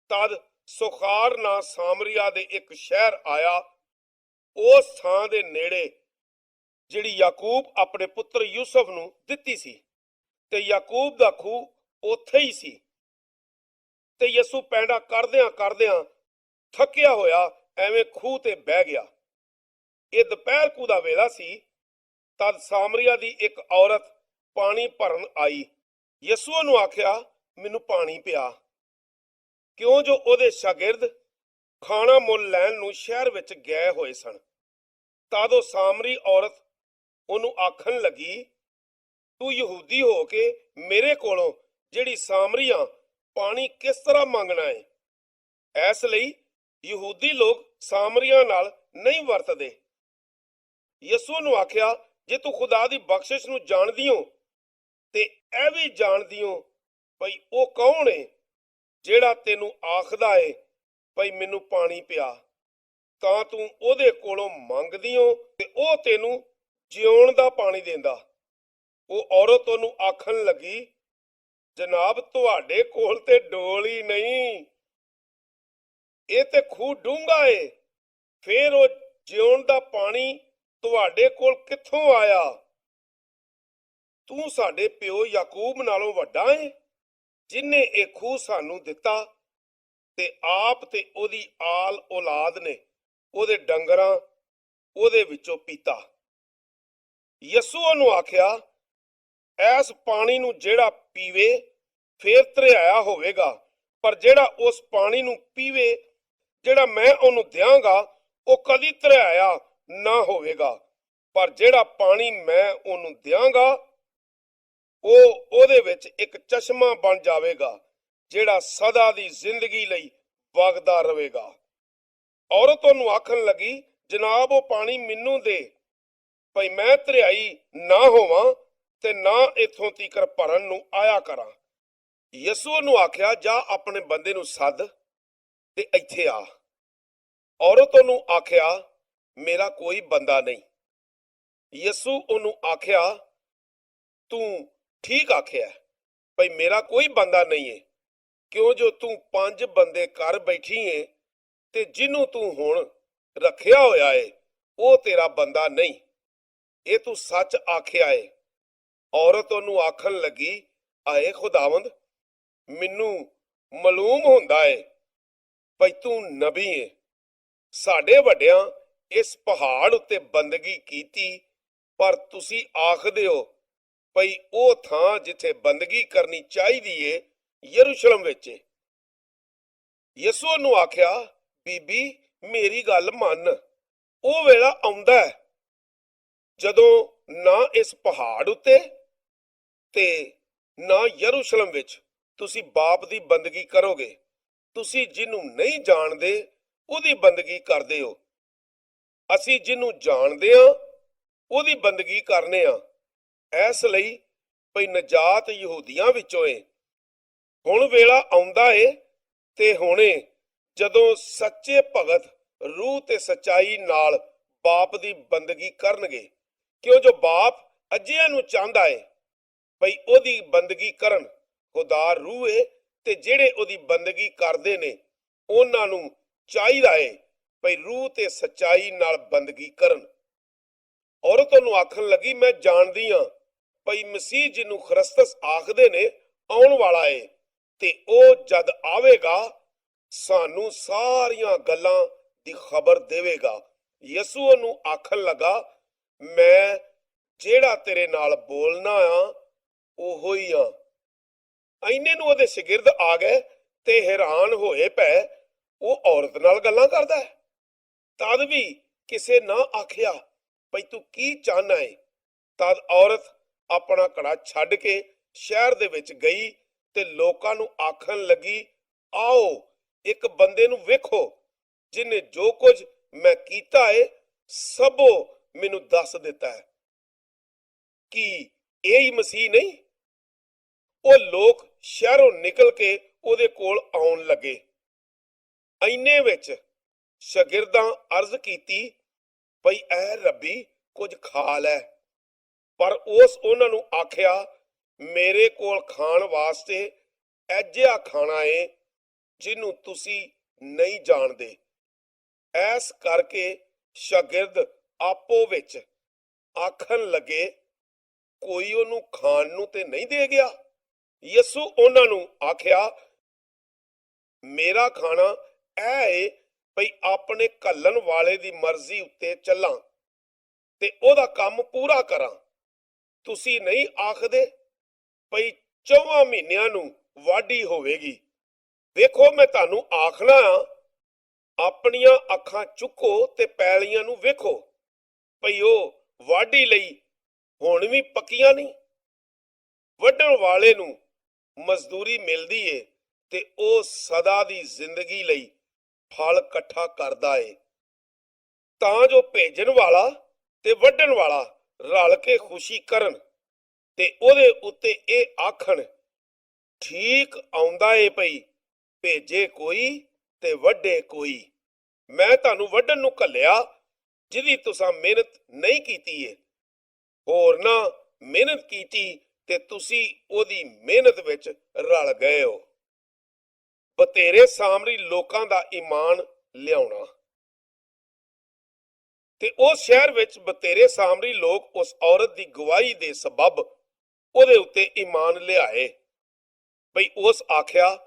ਤਦ ਸੁਖਾਰ ਨਾਂ ਸਾਮਰੀਆ ਦੇ ਇੱਕ ਸ਼ਹਿਰ ਆਇਆ, ਉਸ ਥਾਂ ਦੇ ਨੇੜੇ ਜਿਹੜੀ ਯਾਕੂਬ ਆਪਣੇ ਪੁੱਤਰ ਯੂਸਫ ਨੂੰ ਦਿੱਤੀ ਸੀ, ਤੇ ਯਾਕੂਬ ਦਾ ਖੂਹ ਉੱਥੇ ਹੀ ਸੀ। ਤੇ ਯਿਸੂ ਪੈਂਡਾ ਕਰਦਿਆਂ ਕਰਦਿਆਂ ਥੱਕਿਆ ਹੋਇਆ ਐਵੇਂ ਖੂਹ ਤੇ ਬਹਿ ਗਿਆ। ਇਹ ਦੁਪਹਿਰ ਕੁ ਦਾ ਵੇਲਾ ਸੀ। ਤਦ ਸਾਮਰੀਆ ਦੀ ਇੱਕ ਔਰਤ ਪਾਣੀ ਭਰਨ ਆਈ। ਯਿਸੂ ਨੂੰ ਆਖਿਆ, ਮੈਨੂੰ ਪਾਣੀ ਪਿਆ, ਕਿਉਂ ਜੋ ਉਹਦੇ ਸ਼ਾਗਿਰਦ ਖਾਣਾ ਮੁੱਲ ਲੈਣ ਨੂੰ ਸ਼ਹਿਰ ਵਿੱਚ ਗਏ ਹੋਏ ਸਨ। ਤਦ ਉਹ ਸਾਮਰੀ ਔਰਤ ਉਹਨੂੰ ਆਖਣ ਲੱਗੀ, ਤੂੰ ਯਹੂਦੀ ਹੋ ਕੇ ਮੇਰੇ ਕੋਲੋਂ ਜਿਹੜੀ ਸਾਮਰੀਆਂ ਪਾਣੀ ਕਿਸ ਤਰ੍ਹਾਂ ਮੰਗਣਾ ਹੈ? ਇਸ ਲਈ ਯਹੂਦੀ ਲੋਕ ਸਾਮਰੀਆਂ ਨਾਲ ਨਹੀਂ ਵਰਤਦੇ। ਯਿਸੂ ਨੂੰ ਆਖਿਆ, ਜੇ ਤੂੰ ਖੁਦਾ ਦੀ ਬਖਸ਼ਿਸ਼ ਨੂੰ ਜਾਣਦੀ ਹੋ ਤੇ ਇਹ ਵੀ ਜਾਣਦੀ ਹੋ ਭਈ ਉਹ ਕੌਣ ਏ ਜਿਹੜਾ ਤੈਨੂੰ ਆਖਦਾ ਏ ਭਈ ਮੈਨੂੰ ਪਾਣੀ ਪਿਆ, ਤਾਂ ਤੂੰ ਉਹਦੇ ਕੋਲੋਂ ਮੰਗਦੀ ਹੋ ਤੇ ਉਹ ਤੈਨੂੰ ਜਿਉਣ ਦਾ ਪਾਣੀ ਦਿੰਦਾ। ਉਹ ਔਰਤ ਉਹਨੂੰ ਆਖਣ ਲੱਗੀ, ਜਨਾਬ ਤੁਹਾਡੇ ਕੋਲ ਤੇ ਡੋਲ ਹੀ ਨਹੀਂ, ਇਹ ਤੇ ਖੂਹ ਡੂੰਘਾ ਏ, ਫੇਰ ਉਹ ਜਿਉਣ ਦਾ ਪਾਣੀ ਤੁਹਾਡੇ ਕੋਲ ਕਿੱਥੋਂ ਆਇਆ? ਤੂੰ ਸਾਡੇ ਪਿਓ ਯਾਕੂਬ ਨਾਲੋਂ ਵੱਡਾ ਏ, ਜਿਨੇ ਇਹ ਖੂਹ ਸਾਨੂੰ ਦਿੱਤਾ ਤੇ ਆਪ ਤੇ ਉਹਦੀ ਆਲ ਔਲਾਦ ਨੇ ਉਹਦੇ ਡੰਗਰਾਂ ਉਹਦੇ ਵਿੱਚੋਂ ਪੀਤਾ। ਯਿਸੂ ਉਹਨੂੰ ਆਖਿਆ, ਐਸ ਪਾਣੀ ਨੂੰ ਜਿਹੜਾ ਪੀਵੇ ਫੇਰ ਤ੍ਰਿਆਇਆ ਹੋਵੇਗਾ, ਪਰ ਜਿਹੜਾ ਉਸ ਪਾਣੀ ਨੂੰ ਪੀਵੇ ਜਿਹੜਾ ਮੈਂ ਉਹਨੂੰ ਦਿਆਂਗਾ ਉਹ ਕਦੀ ਤ੍ਰਿਆਇਆ ਨਾ ਹੋਵੇਗਾ, ਪਰ ਜਿਹੜਾ ਪਾਣੀ ਮੈਂ ਉਹਨੂੰ ਦਿਆਂਗਾ ਉਹ ਉਹਦੇ ਵਿੱਚ ਇੱਕ ਚਸ਼ਮਾ ਬਣ ਜਾਵੇਗਾ ਜਿਹੜਾ ਸਦਾ ਦੀ ਜ਼ਿੰਦਗੀ ਲਈ ਵਗਦਾ ਰਹੇਗਾ। ਔਰਤ ਉਹਨੂੰ ਆਖਣ ਲੱਗੀ, ਜਨਾਬ ਉਹ ਪਾਣੀ ਮੈਨੂੰ ਦੇ, ਭਈ ਮੈਂ ਤ੍ਰਿਆਈ ਨਾ ਹੋਵਾਂ ਤੇ ਨਾ ਇੱਥੋਂ ਤੀਕਰ ਭਰਨ ਨੂੰ ਆਇਆ ਕਰਾਂ। ਯਿਸੂ ਨੂੰ ਆਖਿਆ, ਜਾ ਆਪਣੇ ਬੰਦੇ ਨੂੰ ਸੱਦ ਤੇ ਇੱਥੇ ਆ। ਔਰਤ ਉਹਨੂੰ ਆਖਿਆ, ਮੇਰਾ ਕੋਈ ਬੰਦਾ ਨਹੀਂ। ਯਿਸੂ ਉਹਨੂੰ ਆਖਿਆ, ਤੂੰ ਠੀਕ ਆਖਿਆ ਭਈ ਮੇਰਾ ਕੋਈ ਬੰਦਾ ਨਹੀਂ ਏ, ਕਿਉਂ ਜੋ ਤੂੰ 5 ਬੰਦੇ ਕਰ ਬੈਠੀ ਏ ਤੇ ਜਿਹਨੂੰ ਤੂੰ ਹੁਣ ਰੱਖਿਆ ਹੋਇਆ ਏ ਉਹ ਤੇਰਾ ਬੰਦਾ ਨਹੀਂ, ਇਹ ਤੂੰ ਸੱਚ ਆਖਿਆ ਏ। ਔਰਤ ਉਹਨੂੰ ਆਖਣ ਲੱਗੀ, ਆਏ ਖੁਦਾਵੰਦ, ਮੈਨੂੰ ਮਾਲੂਮ ਹੁੰਦਾ ਏ ਭਈ ਤੂੰ ਨਬੀ ਏ। ਸਾਡੇ ਵੱਡਿਆਂ ਇਸ ਪਹਾੜ ਉੱਤੇ ਬੰਦਗੀ ਕੀਤੀ, ਪਰ ਤੁਸੀਂ ਆਖਦੇ ਹੋ ਭਈ ਉਹ ਥਾਂ ਜਿੱਥੇ ਬੰਦਗੀ ਕਰਨੀ ਚਾਹੀਦੀ ਏ ਯਰੂਸ਼ਲਮ ਵਿੱਚ ਏ। ਯਿਸੂ ਨੂੰ ਆਖਿਆ, ਬੀਬੀ ਮੇਰੀ ਗੱਲ ਮੰਨ, ਉਹ ਵੇਲਾ ਆਉਂਦਾ ਹੈ ਜਦੋਂ ਨਾ ਇਸ ਪਹਾੜ ਉੱਤੇ ਤੇ ਨਾ ਯਰੂਸ਼ਲਮ ਵਿੱਚ ਤੁਸੀਂ ਬਾਪ ਦੀ ਬੰਦਗੀ ਕਰੋਗੇ। ਤੁਸੀਂ ਜਿਹਨੂੰ ਨਹੀਂ ਜਾਣਦੇ ਉਹਦੀ ਬੰਦਗੀ ਕਰਦੇ ਹੋ, ਅਸੀਂ ਜਿਹਨੂੰ ਜਾਣਦੇ ਹਾਂ ਉਹਦੀ ਬੰਦਗੀ ਕਰਨੇ ਆ। ਇਸ ਲਈ ਭਈ ਨਜਾਤ ਯਹੂਦੀਆਂ ਵਿੱਚੋਂ ਏ। ਹੁਣ ਵੇਲਾ ਆਉਂਦਾ ਏ ਤੇ ਹੁਣੇ ਜਦੋਂ ਸੱਚੇ ਭਗਤ ਰੂਹ ਤੇ ਸਚਾਈ ਨਾਲ ਬਾਪ ਦੀ ਬੰਦਗੀ ਕਰਨਗੇ, ਕਿਉਂ ਜੋ ਬਾਪ ਅਜਿਹਿਆਂ ਨੂੰ ਚਾਹੁੰਦਾ ਏ ਭਈ ਉਹਦੀ ਬੰਦਗੀ ਕਰਨ। ਖੁਦਾ ਰੂਹ ਏ ਤੇ ਜਿਹੜੇ ਉਹਦੀ ਬੰਦਗੀ ਕਰਦੇ ਨੇ ਉਹਨਾਂ ਨੂੰ ਚਾਹੀਦਾ ਏ ਭਈ ਰੂਹ ਤੇ ਸੱਚਾਈ ਨਾਲ ਬੰਦਗੀ ਕਰਨ। ਔਰਤ ਉਹਨੂੰ ਆਖਣ ਲੱਗੀ, ਮੈਂ ਜਾਣਦੀ ਹਾਂ ਭਈ ਮਸੀਹ ਜਿਹਨੂੰ ਖਰਸਤਸ ਆਖਦੇ ਨੇ ਆਉਣ ਵਾਲਾ ਏ, ਤੇ ਉਹ ਜਦ ਆਵੇਗਾ ਸਾਨੂੰ ਸਾਰੀਆਂ ਗੱਲਾਂ ਦੀ ਖਬਰ ਦੇਵੇਗਾ। ਯਿਸੂ ਉਹਨੂੰ ਆਖਣ ਲੱਗਾ, ਮੈਂ ਜਿਹੜਾ ਤੇਰੇ ਨਾਲ ਬੋਲਣਾ ਆ ਉਹੋ ਹੀ ਆ। ਇੰਨੇ ਨੂੰ ਉਹਦੇ ਸ਼ਾਗਿਰਦ ਆ ਗਏ ਤੇ ਹੈਰਾਨ ਹੋਏ ਪਏ, ਉਹ ਔਰਤ ਨਾਲ ਗੱਲਾਂ ਕਰਦਾ ਹੈ। ਤਦ ਵੀ ਕਿਸੇ ਨਾ ਆਖਿਆ ਭਈ ਤੂੰ ਕੀ ਚਾਹਨਾ ਏ। ਤਦ ਔਰਤ ਆਪਣਾ ਘੜਾ ਛੱਡ ਕੇ ਸ਼ਹਿਰ ਦੇ ਵਿੱਚ ਗਈ ਤੇ ਲੋਕਾਂ ਨੂੰ ਆਖਣ ਲੱਗੀ, ਆਓ ਇੱਕ ਬੰਦੇ ਨੂੰ ਵੇਖੋ ਜਿਹਨੇ ਜੋ ਕੁਝ ਮੈਂ ਕੀਤਾ ਏ ਸਭੋ ਮੈਨੂੰ ਦੱਸ ਦਿੱਤਾ ਹੈ। ਕੀ ਇਹ ਹੀ ਮਸੀਹ ਨਹੀਂ? ਉਹ ਲੋਕ ਸ਼ਹਿਰੋਂ ਨਿਕਲ ਕੇ ਉਹਦੇ ਕੋਲ ਆਉਣ ਲੱਗੇ। ਇੰਨੇ ਵਿੱਚ ਸ਼ਾਗਿਰਦਾਂ ਅਰਜ਼ ਕੀਤੀ, ਭਈ ਐ ਰੱਬੀ ਕੁਝ ਖਾ ਲੈ। ਪਰ ਉਸ ਉਹਨਾਂ ਨੂੰ ਆਖਿਆ, ਮੇਰੇ ਕੋਲ ਖਾਣ ਵਾਸਤੇ ਅਜਿਹਾ ਖਾਣਾ ਏ ਜਿਹਨੂੰ ਤੁਸੀਂ ਨਹੀਂ ਜਾਣਦੇ। ਐਸ ਕਰਕੇ ਸ਼ਾਗਿਰਦ ਆਪੋ ਵਿੱਚ ਆਖਣ ਲੱਗੇ, ਕੋਈ ਉਹਨੂੰ ਖਾਣ ਨੂੰ ਤੇ ਨਹੀਂ ਦੇ ਗਿਆ। ਯਿਸੂ ਉਹਨਾਂ ਨੂੰ ਆਖਿਆ, ਮੇਰਾ ਖਾਣਾ ਇਹ ਏ ਭਈ ਆਪਣੇ ਘੱਲਣ ਵਾਲੇ ਦੀ ਮਰਜ਼ੀ ਉੱਤੇ ਚੱਲਾਂ ਤੇ ਉਹਦਾ ਕੰਮ ਪੂਰਾ ਕਰਾਂ। ਤੁਸੀਂ ਨਹੀਂ ਆਖਦੇ ਭਈ 4 ਮਹੀਨਿਆਂ ਨੂੰ ਵਾਢੀ ਹੋਵੇਗੀ। ਵੇਖੋ ਮੈਂ ਤੁਹਾਨੂੰ ਆਖਣਾ ਆ, ਆਪਣੀਆਂ ਅੱਖਾਂ ਚੁੱਕੋ ਤੇ ਪੈਲੀਆਂ ਨੂੰ ਵੇਖੋ ਭਈ ਉਹ ਵਾਢੀ ਲਈ ਹੁਣ ਵੀ ਪੱਕੀਆਂ ਨਹੀਂ। ਵੱਢਣ ਵਾਲੇ ਨੂੰ ਮਜ਼ਦੂਰੀ ਮਿਲਦੀ ਏ ਤੇ ਉਹ ਸਦਾ ਦੀ ਜ਼ਿੰਦਗੀ ਲਈ ਫਲ ਇਕੱਠਾ ਕਰਦਾ ਏ, ਤਾਂ ਜੋ ਭੇਜਣ ਵਾਲਾ ਤੇ ਵੱਢਣ ਵਾਲਾ ਰਲ ਕੇ ਖੁਸ਼ੀ ਕਰਨ ਤੇ ਉਹਦੇ ਉੱਤੇ ਇਹ ਆਖਣ, ਠੀਕ ਆਉਂਦਾ ਏ ਭਈ ਭੇਜੇ ਕੋਈ ਤੇ ਵੱਢੇ ਕੋਈ। ਮੈਂ ਤੁਹਾਨੂੰ ਵੱਢਣ ਨੂੰ ਘੱਲਿਆ ਜਿਹਦੀ ਤੁਸੀਂ ਮਿਹਨਤ ਨਹੀਂ ਕੀਤੀ ਏ। ਹੋਰ ਨਾ ਮਿਹਨਤ ਕੀਤੀ ਤੇ ਤੁਸੀਂ ਉਹਦੀ ਮਿਹਨਤ ਵਿੱਚ ਰਲ ਗਏ ਹੋ। ਬਤੇਰੇ ਸਾਮਰੀ ਲੋਕਾਂ ਦਾ ਈਮਾਨ ਲਿਆਉਣਾ। ਤੇ ਉਸ ਸ਼ਹਿਰ ਵਿੱਚ ਬਤੇਰੇ ਸਾਮਰੀ ਲੋਕ ਉਸ ਔਰਤ ਦੀ ਗਵਾਹੀ ਦੇ ਸਬਬ ਉਹਦੇ ਉੱਤੇ ਈਮਾਨ ਲਿਆਏ। ਭਈ ਉਸ ਆਖਿਆ,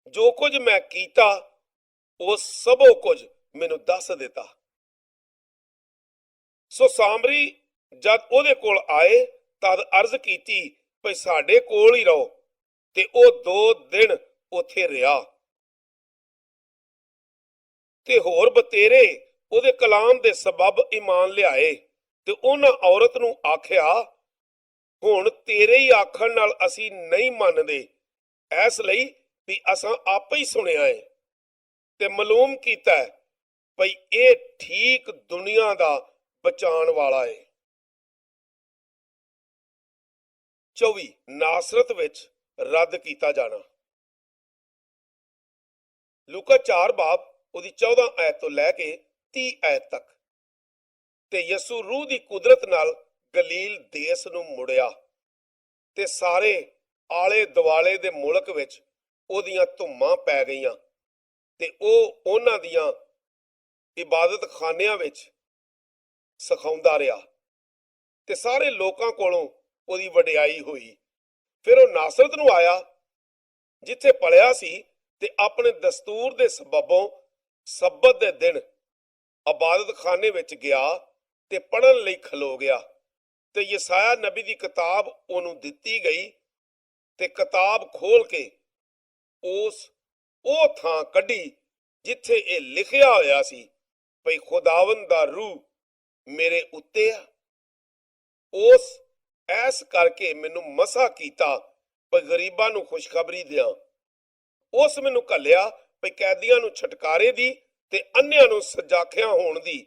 ਜੋ ਕੁਝ ਮੈਂ ਕੀਤਾ ਉਹ ਸਭੋ ਕੁਝ ਮੈਨੂੰ ਦੱਸ ਦਿੱਤਾ। ਸੋ ਸਾਮਰੀ ਜਦ ਉਹਦੇ ਕੋਲ ਆਏ ਤਦ ਅਰਜ਼ ਕੀਤੀ, ਭਈ ਸਾਡੇ ਕੋਲ ਹੀ ਰਹੋ। ਤੇ ਉਹ 2 ਦਿਨ ਉੱਥੇ ਰਿਹਾ। ਤੇ ਹੋਰ ਬਤੇਰੇ ਉਹਦੇ ਕਲਾਮ ਦੇ ਸਬਬ ਈਮਾਨ ਲਿਆਏ ਤੇ ਉਹਨਾਂ ਔਰਤ ਨੂੰ ਆਖਿਆ, ਹੁਣ ਤੇਰੇ ਹੀ ਆਖਣ ਨਾਲ ਅਸੀਂ ਨਹੀਂ ਮੰਨਦੇ, ਇਸ ਲਈ ਵੀ ਅਸਾਂ ਆਪੇ ਹੀ ਸੁਣਿਆ ਏ ਤੇ ਮਾਲੂਮ ਕੀਤਾ ਭਈ ਇਹ ਠੀਕ ਦੁਨੀਆ ਦਾ ਬਚਾਉਣ ਵਾਲਾ ਏ। 24 ਨਾਸਰਤ ਵਿੱਚ ਰੱਦ ਕੀਤਾ ਜਾਣਾ। ਲੂਕਾ 4 ਬਾਬ ਉਹਦੀ 14 ਆਇਤ ਤੋਂ ਲੈ ਕੇ 30 ਆਇਤ ਤੱਕ। ਤੇ ਯਿਸੂ ਰੂਹ ਦੀ ਕੁਦਰਤ ਨਾਲ ਗਲੀਲ ਦੇਸ ਨੂੰ ਮੁੜਿਆ ਤੇ ਸਾਰੇ ਆਲੇ ਦੁਆਲੇ ਦੇ ਮੁਲਕ ਵਿੱਚ ਉਹਦੀਆਂ ਧੁੰਮਾਂ ਪੈ ਗਈਆਂ ਤੇ ਉਹ ਉਹਨਾਂ ਦੀਆਂ ਇਬਾਦਤ ਖਾਨਿਆਂ ਵਿੱਚ ਸਿਖਾਉਂਦਾ ਰਿਹਾ ਤੇ ਸਾਰੇ ਲੋਕਾਂ ਕੋਲੋਂ ਉਹਦੀ ਵਡਿਆਈ ਹੋਈ। ਫਿਰ ਉਹ ਨਾਸਰਤ ਨੂੰ ਆਇਆ ਜਿੱਥੇ ਪਲਿਆ ਸੀ ਤੇ ਆਪਣੇ ਦਸਤੂਰ ਦੇ ਸਬਬੋਂ ਸਬਤ ਦੇ ਦਿਨ ਇਬਾਦਤ ਖਾਨੇ ਵਿੱਚ ਗਿਆ ਤੇ ਪੜ੍ਹਨ ਲਈ ਖਲੋ ਗਿਆ। ਤੇ ਯਸਾਇਆ ਨਬੀ ਦੀ ਕਿਤਾਬ ਉਹਨੂੰ ਦਿੱਤੀ ਗਈ ਤੇ ਕਿਤਾਬ ਖੋਲ ਕੇ ਉਹ ਥਾਂ ਕੱਢੀ ਜਿੱਥੇ ਇਹ ਲਿਖਿਆ ਹੋਇਆ ਸੀ, ਭਈ ਖੁਦਾਵੰਦ ਦਾ ਰੂਹ ਮੇਰੇ ਉੱਤੇ ਆ, ਉਸ ਐਸ ਕਰਕੇ ਮੈਨੂੰ ਮਸਾ ਕੀਤਾ ਭਈ ਗਰੀਬਾਂ ਨੂੰ ਖੁਸ਼ਖਬਰੀ ਦਿਆਂ। ਉਸ ਮੈਨੂੰ ਘੱਲਿਆ ਭਈ ਕੈਦੀਆਂ ਨੂੰ ਛੁਟਕਾਰੇ ਦੀ ਤੇ ਅੰਨ੍ਹਿਆਂ ਨੂੰ ਸਜਾਖਿਆ ਹੋਣ ਦੀ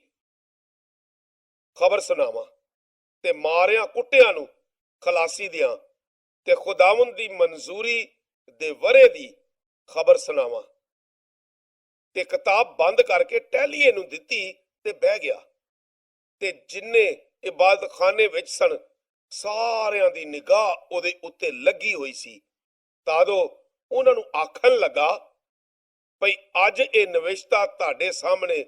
ਖਬਰ ਸੁਣਾਵਾਂ ਤੇ ਮਾਰਿਆਂ ਕੁੱਟਿਆਂ ਨੂੰ ਖਲਾਸੀ ਦਿਆਂ ਤੇ ਖੁਦਾਵੰਦ ਦੀ ਮਨਜ਼ੂਰੀ ਦੇ ਵਰੇ ਦੀ ਖਬਰ ਸੁਣਾਵਾਂ। ਤੇ ਕਿਤਾਬ ਬੰਦ ਕਰਕੇ ਟਹਿਲੀਏ ਨੂੰ ਦਿੱਤੀ ਤੇ ਬਹਿ ਗਿਆ। ਤੇ ਜਿੰਨੇ ਇਬਾਦਤ ਖਾਨੇ ਵਿੱਚ ਸਨ ਸਾਰਿਆਂ ਦੀ ਨਿਗਾਹ ਉਹਦੇ ਉੱਤੇ ਲੱਗੀ ਹੋਈ ਸੀ। ਤਾਦੋ ਉਹਨਾਂ ਨੂੰ ਆਖਣ ਲੱਗਾ ਭਈ ਅੱਜ ਇਹ ਨਵਿਸ਼ਤਾ ਤੁਹਾਡੇ ਸਾਹਮਣੇ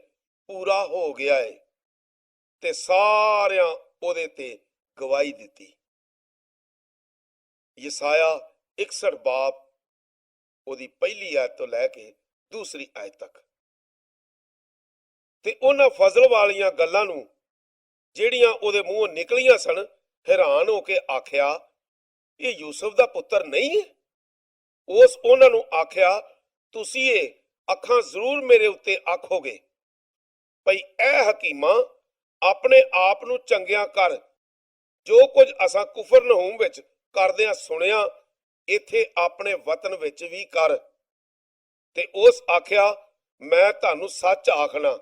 ਪੂਰਾ ਹੋ ਗਿਆ ਏ ਤੇ ਸਾਰਿਆਂ ਉਹਦੇ ਤੇ ਗਵਾਹੀ ਦਿੱਤੀ। ਯਸਾਇਆ 61 ਬਾਬ ਉਹਦੀ ਪਹਿਲੀ ਆਇਤ ਤੋਂ ਲੈ ਕੇ ਦੂਸਰੀ ਆਇਤ ਤੱਕ। ਤੇ ਉਹਨਾਂ ਫਜ਼ਲ ਵਾਲੀਆਂ ਗੱਲਾਂ ਨੂੰ ਜਿਹੜੀਆਂ ਉਹਦੇ ਮੂੰਹੋਂ ਨਿਕਲੀਆਂ ਸਨ, ਹੈਰਾਨ ਹੋ ਕੇ ਆਖਿਆ, ਇਹ ਯੂਸਫ ਦਾ ਪੁੱਤਰ ਨਹੀਂ ਹੈ? ਉਹਨਾਂ ਨੂੰ ਆਖਿਆ, ਤੁਸੀਂ ਇਹ ਅੱਖਾਂ ਜ਼ਰੂਰ ਮੇਰੇ ਉੱਤੇ ਆਖੋਗੇ ਭਈ ਇਹ ਹਕੀਮਾਂ ਆਪਣੇ ਆਪ ਨੂੰ ਚੰਗਿਆਂ ਕਰ, ਜੋ ਕੁਝ ਅਸਾਂ ਕੁਫਰਨਹੂਮ ਵਿੱਚ ਕਰਦਿਆਂ ਸੁਣਿਆ, ਇੱਥੇ ਆਪਣੇ ਵਤਨ ਵਿੱਚ ਵੀ ਕਰ। ਤੇ ਉਸ ਆਖਿਆ, ਮੈਂ ਤੁਹਾਨੂੰ ਸੱਚ ਆਖਣਾ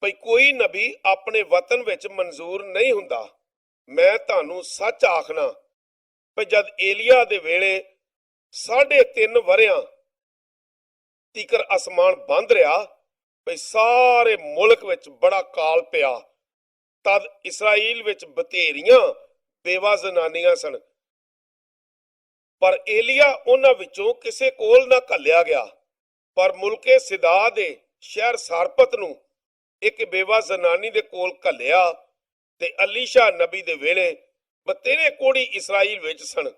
ਭਈ ਕੋਈ ਨਬੀ ਆਪਣੇ ਵਤਨ ਵਿੱਚ ਮਨਜ਼ੂਰ ਨਹੀਂ ਹੁੰਦਾ। ਮੈਂ ਤੁਹਾਨੂੰ ਸੱਚ ਆਖਣਾ ਭਈ ਜਦ ਏਲੀਆ ਦੇ ਵੇਲੇ 3.5 ਵਰਿਆਂ ਤੀਕਰ ਅਸਮਾਨ ਬੰਦ ਰਿਹਾ, ਭਈ ਸਾਰੇ ਮੁਲਕ ਵਿੱਚ ਬੜਾ ਕਾਲ ਪਿਆ। ਤਦ ਇਸਰਾਈਲ ਵਿੱਚ ਬਥੇਰੀਆਂ ਬੇਵਾ ਜ਼ਨਾਨੀਆਂ ਸਨ, ਪਰ ਏਲੀਆ ਉਹਨਾਂ ਵਿੱਚੋਂ ਕਿਸੇ ਕੋਲ ਨਾ ਘੱਲਿਆ ਗਿਆ। ਪਰ ਮੁਲਕੇ ਸਿਦਾ ਦੇ ਸ਼ਹਿਰ ਸਾਰਪਤ ਨੂੰ ਇੱਕ ਬੇਵਾ ਜ਼ਨਾਨੀ ਦੇ ਕੋਲ ਘੱਲਿਆ। ਤੇ ਅਲੀਸ਼ਾ ਨਬੀ ਦੇ ਵੇਲੇ ਬਥੇਰੇ ਕੋੜੀ ਇਸਰਾਈਲ ਵਿੱਚ ਸਨ,